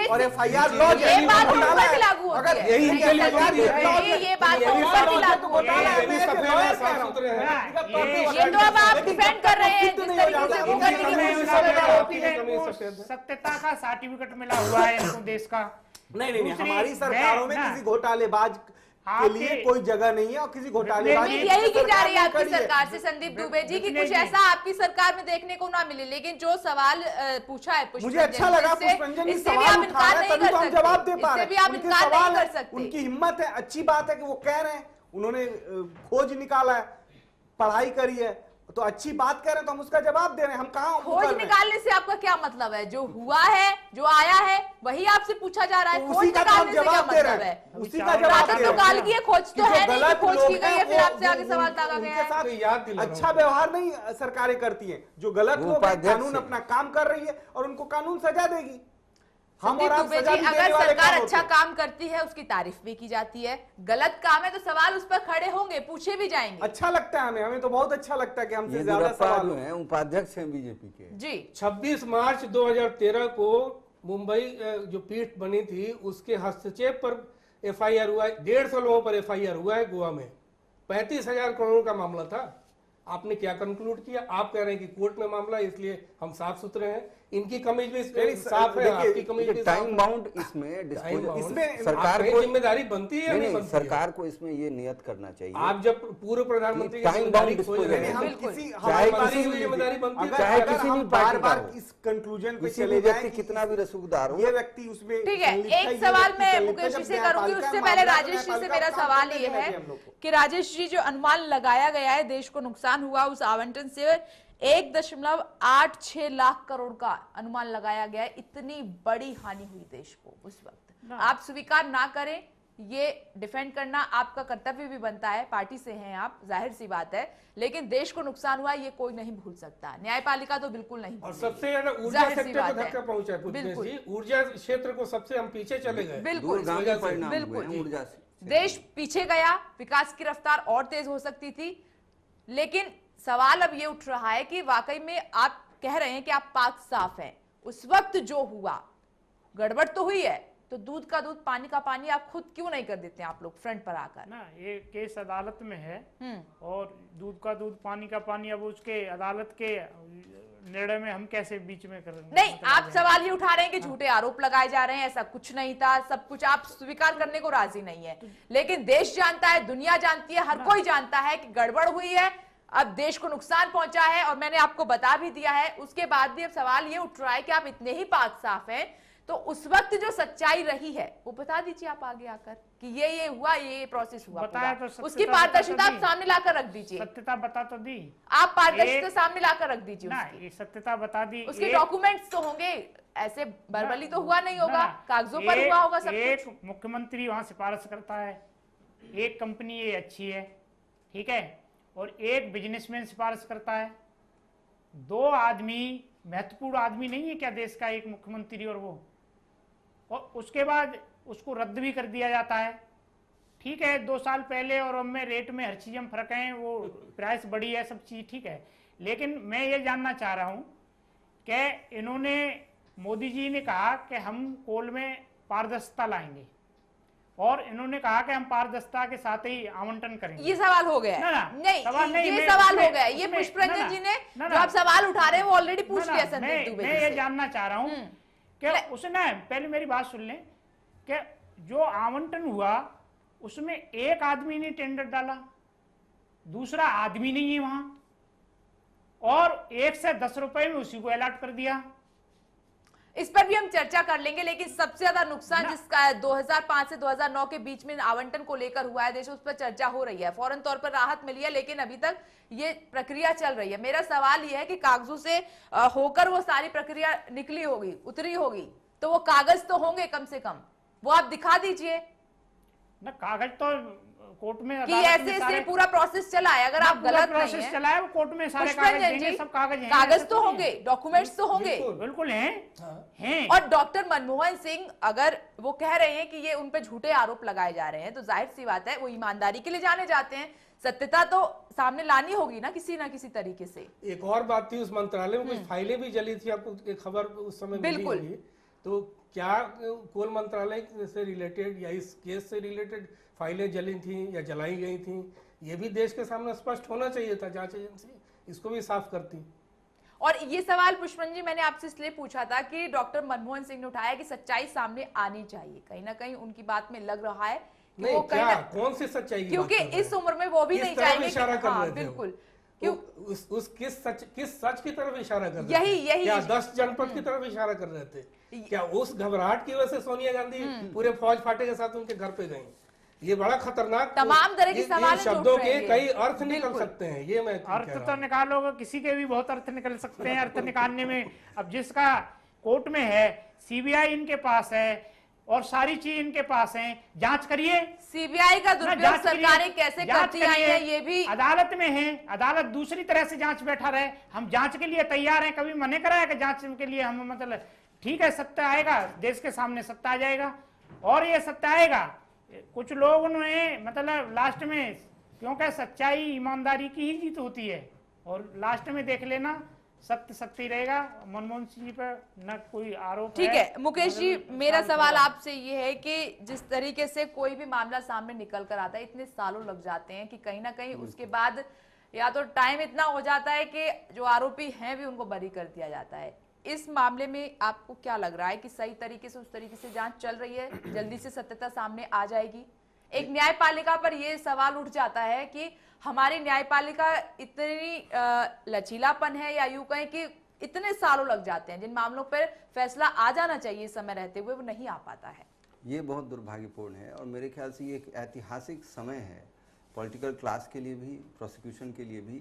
और ये FIR लॉन्च ये बात तो ऊपर भी लागू होती अगर है। यही नहीं, FIR संदीप लॉन्च दुबे जी, ये बात तो ऊपर भी लागू होती है। ये भी सफेद है, साफ सुथरे हैं। ये तो अब आप डिफेंड कर रहे हैं जिस तरीके से वो करने की कोशिश कर रहे हैं। सत्यता का सर्टिफिकेट मिला हुआ है इनको देश का। नहीं, दूसरी, हमारी सरकारों में मैं- किसी घोटालेबाज के आपके- लिए कोई जगह नहीं है और किसी घोटालेबाज उम्मीद यही की जा रही है आपकी सरकार ने सरकार से संदीप दुबे जी कि कुछ ऐसा आपकी सरकार में देखने को ना मिले, लेकिन जो सवाल पूछा है पुष्परंजन मुझे अच्छा लगा जी से, पुष्परंजन जी इससे भी सवाल आप उठा इनकार रहे हैं, नहीं तभी कर तो हम जवाब दे सकते, पा रहे इससे भी हैं। आप उनके इनकार सवाल नहीं है, कर सकते। उनकी हिम्मत है, अच्छी बात है कि वो कह रहे हैं, उन्होंने खोज निकाला है, पढ़ाई करी है, तो अच्छी बात कह रहे हैं तो हम उसका जवाब दे रहे हैं। हम कहाँ खोज निकालने से आपका क्या मतलब है? जो हुआ है, जो आया है, वही आपसे पूछा जा रहा है। खोज उसी का तो हम निकालने से क्या जवाब दे रहे मतलब है? हैं, उसी का जवाब रातन दे तो रहे गाल हैं की है, खोज कि तो जो है नहीं कि गलत खोज लोग की गई हैं, है, फिर वो- आपसे आगे वो- सवाल दागा उनके गया है। साथ तो याद दिला रहा अच्छा हूं। व्यवहार नहीं सरकारें करती हैं। जो गलत वो लोग हैं, उपाध्यक्ष कानून है। अपना काम कर रही है और उनको कानून सजा देगी। हम संदीप और आप दुबे सजा जी, भी अगर देने वाले सरकार कौन अच्छा होते हैं? काम करती है उसकी तारीफ भी की जाती है, गलत काम है तो सवाल उस पर खड़े होंगे, पूछे भी जाएंगे। अच्छा लगता है हमें तो बहुत अच्छा लगता है कि हमसे ज्यादा येदियुरप्पा सवाल जो हो। हैं उपाध्यक्ष हैं बीजेपी के। जी 26 मार्च 2013 को मुंबई जो पीठ बनी थी उसके हस्तक्षेप पर FIR हुआ है। 150 लोगों पर FIR हुआ है गोवा में। 35,000 करोड़ का मामला था। आपने क्या कंक्लूड किया? आप कह रहे हैं कि कोर्ट में मामला है, इसलिए हम साफ सुथरे हैं। इनकी कमीज भी साफ है, देखिए, आपकी कमीज भी साफ टाइम है। बाउंड इसमें टाइम डिस्पोजल बाउंड। इसमें सरकार आपकी को जिम्मेदारी बनती है या नहीं बनती है? सरकार को इसमें ये नियत करना चाहिए। आप जब पूर्व प्रधानमंत्री की टाइम जिम्मेदारी बाउंड खोज रहे नहीं, हैं, हम बिल्कुल। किसी चाहे हमारी किसी बात भी सुनिए। जिम्मेदारी बनती है, अगर चाहे अगर किसी हम भी पार्टी बार का बार हो। इस कंक्लूजन पे किसी चले भी जाएं व्यक्ति कि कितना भी रसूखदार हो, ये व्यक्ति उसमें ठीक है, संलिप्त एक ये सवाल व्यक्ति मैं संलिप्त है, मुकेश जब जी से करूंगी, न्यायपालिका उससे मामला पहले तो राजेश जी से न्यायपालिका मेरा काम सवाल करने ये देना है चाहिए हम लोग को। कि राजेश जी, जो अनुमान लगाया गया है देश को नुकसान हुआ उस आवंटन से 1.86 लाख करोड़ का अनुमान लगाया गया है। इतनी बड़ी हानि हुई देश को उस वक्त। आप स्वीकार ना करें, ये डिफेंड करना आपका कर्तव्य भी बनता है, पार्टी से हैं आप, जाहिर सी बात है, लेकिन देश को नुकसान हुआ ये कोई नहीं भूल सकता, न्यायपालिका तो बिल्कुल नहीं और भूलेगी। सबसे ज्यादा ऊर्जा जाहिर सी सेक्टर को बात है। धक्का पहुंचा है पुष्पेश बिल्कुल। जी। ऊर्जा क्षेत्र को सबसे हम पीछे चले गए। बिल्कुल दूरगामी वजह से- परिणाम हुए बिल्कुल। हैं ऊर्जा से। देश पीछे गया, विकास की रफ्तार और तेज हो सकती थी। लेकिन सवाल अब ये उठ रहा है कि वाकई में आप कह रहे हैं कि आप पाक साफ हैं, उस वक्त जो हुआ गड़बड़ तो हुई है, तो दूध का दूध पानी का पानी आप खुद क्यों नहीं कर देते हैं आप लोग फ्रंट पर आकर? ना, ये केस अदालत में है और दूध का दूध पानी का पानी, अब उसके अदालत के निर्णय में हम कैसे बीच में कर नहीं, आप सवाल ही उठा रहे हैं कि झूठे आरोप लगाए जा रहे हैं, ऐसा कुछ नहीं था, सब कुछ आप स्वीकार करने को राजी नहीं है। लेकिन देश जानता है, दुनिया जानती है, हर कोई जानता है कि गड़बड़ हुई है, अब देश को नुकसान पहुंचा है और मैंने आपको बता भी दिया है। उसके बाद भी अब सवाल ये उठ रहा है कि आप इतने ही पाक साफ हैं तो उस वक्त जो सच्चाई रही है वो बता दीजिए आप आगे आकर कि ये हुआ, ये प्रोसेस हुआ बताया पूरा। तो सत्यता उसकी बता पारदर्शिता तो आप दी। सामने लाकर रख दीजिए, सत्यता बता तो दी आप पारदर्शिता एक- सामने लाकर रख दीजिए ना, उसकी। ये सत्यता बता दी। उसके एक- डॉक्यूमेंट्स तो होंगे, ऐसे बर्बली तो हुआ नहीं होगा, ना, कागजों पर एक- हुआ होगा सब एक कुछ। मुख्यमंत्री वहां सिफारिश करता है, एक कंपनी ये अच्छी है, ठीक है, और एक बिजनेसमैन सिफारिश करता है। दो आदमी महत्वपूर्ण आदमी नहीं है क्या देश का, एक मुख्यमंत्री और वो, और उसके बाद उसको रद्द भी कर दिया जाता है। ठीक है, 2 साल पहले और अब में रेट में हर चीज में फर्क है, वो प्राइस बढ़ी है, सब चीज ठीक है। लेकिन मैं ये जानना चाह रहा हूं कि इन्होंने, मोदी जी ने कहा कि हम कोल में पारदर्शिता लाएंगे और इन्होंने कहा कि हम पारदर्शिता के साथ ही आवंटन करेंगे। ये सवाल हो गया ना, ना, है। नहीं, सवाल नहीं, ये मैं सवाल उसमें- हो गया है। ये उसमें- पुष्परंजन ना, जी ने ना, जो आप सवाल उठा रहे हैं वो ऑलरेडी पूछ ना, लिया ना, संदीप दुबे मैं जी ये से। जानना चाह रहा हूं कि उसने, पहले मेरी बात सुन लें, कि जो आवंटन हुआ उसमें एक आदमी ने टेंडर डाला, दूसरा आदमी नहीं है वहां, और 1 से 10 रुपए में उसी को अलॉट कर दिया। इस पर भी हम चर्चा कर लेंगे, लेकिन सबसे ज्यादा नुकसान जिसका 2005 से 2009 के बीच में आवंटन को लेकर हुआ है देश, उस पर चर्चा हो रही है। फौरन तौर पर राहत मिली है, लेकिन अभी तक ये प्रक्रिया चल रही है। मेरा सवाल ये है कि कागजों से होकर वो सारी प्रक्रिया निकली होगी, उतरी होगी, तो वो कागज तो होंगे कम से कम, वो आप दिखा दीजिए। ना कागज तो कोर्ट में कि अदालत ऐसे में ऐसे सारे पूरा प्रोसेस चला है, अगर आप पूरा गलत नहीं प्रोसेस है। चला है, वो कोर्ट में सारे कागज पुष्परंजन देंगे, जी, सब कागज हैं, कागज ऐसा तो नहीं होंगे, है। डॉक्यूमेंट्स तो होंगे, बिल्कुल हैं। और डॉक्टर मनमोहन सिंह अगर वो कह रहे हैं कि ये उन पे झूठे आरोप लगाए जा रहे हैं, तो जाहिर सी बात है वो ईमानदारी के लिए जाने जाते हैं, सत्यता तो सामने लानी होगी ना किसी तरीके से। एक और बात थी, उस मंत्रालय में कुछ फाइलें भी जली थी, आपको एक खबर उस समय मिली बिल्कुल। होगी। तो क्या कोल मंत्रालय से रिलेटेड या इस केस से रिलेटेड फाइलें जली थी या जलाई गई थी, ये भी देश के सामने स्पष्ट होना चाहिए था, जांच एजेंसी इसको भी साफ करती। और ये सवाल पुष्पन जी मैंने आपसे इसलिए पूछा था कि डॉक्टर मनमोहन सिंह ने उठाया कि सच्चाई सामने आनी चाहिए, कहीं ना कहीं उनकी बात में लग रहा है कि नहीं, वो क्या कहीं कौन सी सच्चाई की क्योंकि बात कर रहे इस हैं? उम्र में वो भी किस नहीं तरफ चाहेंगे इशारा कर हाँ, रहे थे वो? बिल्कुल वो उस किस सच की तरफ इशारा कर रहे यही- थे? यही- क्या 10 जनपद की तरफ इशारा कर रहे थे? क्या उस घबराहट की वजह से सोनिया गांधी पूरे फौज फाटे के साथ उनके घर पे गई? ये बड़ा खतरनाक, तमाम तरह के इन सवाल जो शब्दों उठ रहे के हैं। कई अर्थ निकल बिल्कुल। सकते हैं, ये मैं कह अर्थ रहा तो हूं। निकालोगे, किसी के भी बहुत अर्थ निकल सकते हैं, अर्थ निकालने में। अब जिसका कोर्ट में है, सीबीआई इनके पास है और सारी चीज इनके पास है, जांच करिए। सीबीआई का ना, दुरुपयोग जांच करिए, सरकारें कैसे जांच करती आई करिए। हैं ये भी अदालत में है, अदालत दूसरी तरह से जांच बैठा रहे, हम जांच के लिए तैयार हैं, कभी मने कराया कि जांच के लिए हम, मतलब ठीक है, सत्य आएगा, देश के सामने सत्य आ जाएगा, और ये सत्य आएगा। कुछ लोगों ने मतलब लास्ट में, क्योंकि सच्चाई ईमानदारी की ही जीत होती है, और लास्ट में देख लेना सत्य सत्य ही रहेगा। मनमोहन सिंह जी पर न कोई आरोप ठीक है मुकेश जी, मगर मेरा साल सवाल पहले- आपसे ये है कि जिस तरीके से कोई भी मामला सामने निकल कर आता है, इतने सालों लग जाते हैं कि कहीं ना कहीं उसके बाद या तो टाइम इतना हो जाता है कि जो आरोपी हैं भी उनको बरी कर दिया जाता है। इस मामले में आपको क्या लग रहा है कि सही तरीके से उस तरीके से जांच चल रही है, जल्दी से सत्यता सामने आ जाएगी? एक न्यायपालिका पर यह सवाल उठ जाता है कि हमारी न्यायपालिका इतनी लचीलापन है, या यूं कहें कि इतने सालों लग जाते हैं, जिन मामलों पर फैसला आ जाना चाहिए समय रहते हुए वो नहीं आ पाता है। ये बहुत दुर्भाग्यपूर्ण है, और मेरे ख्याल से ये एक ऐतिहासिक समय है पॉलिटिकल क्लास के लिए भी, प्रोसिक्यूशन के लिए भी,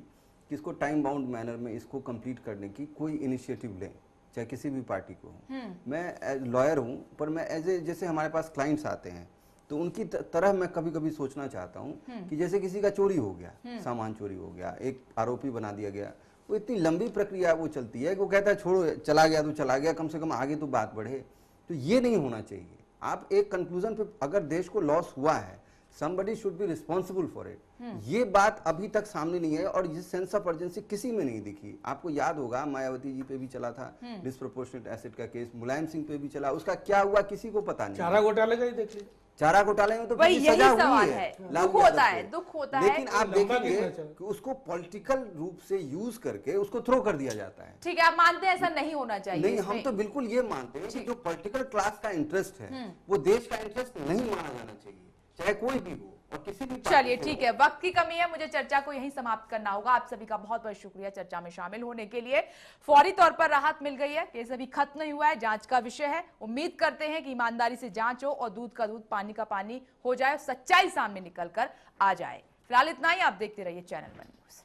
कि इसको टाइम बाउंड मैनर में इसको कंप्लीट करने की कोई इनिशिएटिव लें, चाहे किसी भी पार्टी को हो। मैं लॉयर हूँ, पर मैं जैसे हमारे पास क्लाइंट्स आते हैं, तो उनकी तरह मैं कभी कभी सोचना चाहता हूँ कि जैसे किसी का चोरी हो गया, सामान चोरी हो गया, एक आरोपी बना दिया गया, वो इतनी लंबी प्रक्रिया वो चलती है कि वो कहता है छोड़ो, चला गया तो चला गया, कम से कम आगे तो बात बढ़े। तो ये नहीं होना चाहिए। आप एक कंक्लूजन पे, अगर देश को लॉस हुआ है, somebody should be responsible for it। ये बात अभी तक सामने नहीं है, और ये सेंस ऑफ अर्जेंसी किसी में नहीं दिखी। आपको याद होगा मायावती जी पे भी चला था डिस्प्रोपोर्शनेट एसेट का केस, मुलायम सिंह पे भी चला, उसका क्या हुआ किसी को पता नहीं। चारा घोटाले का ही देख लीजिए, चारा घोटाले में तो वही पूरी यही सजा सवाल हुई है। लालू दुख होता यादव है, को। दुख होता है। लेकिन आप लंबा देखेंगे कितना चला? कि उसको पॉलिटिकल रूप से यूज करके उसको थ्रो कर दिया जाता है। ठीक है, आप मानते हैं ऐसा नहीं होना चाहिए? नहीं, इसमें? हम तो बिल्कुल ये मानते हैं कि जो पॉलिटिकल क्लास का इंटरेस्ट है वो देश का इंटरेस्ट नहीं माना जाना चाहिए, चाहे कोई भी हो और किसी भी पार्टी चलिए से ठीक हो। है, वक्त की कमी है, मुझे चर्चा को यहीं समाप्त करना होगा। आप सभी का बहुत बहुत शुक्रिया चर्चा में शामिल होने के लिए। फौरी तौर पर राहत मिल गई है, केस अभी खत्म नहीं हुआ है, जांच का विषय है। उम्मीद करते हैं कि ईमानदारी से जांच हो और दूध का दूध पानी का पानी हो जाए, सच्चाई सामने निकल कर आ जाए। फिलहाल इतना ही, आप देखते रहिए चैनल वन न्यूज़।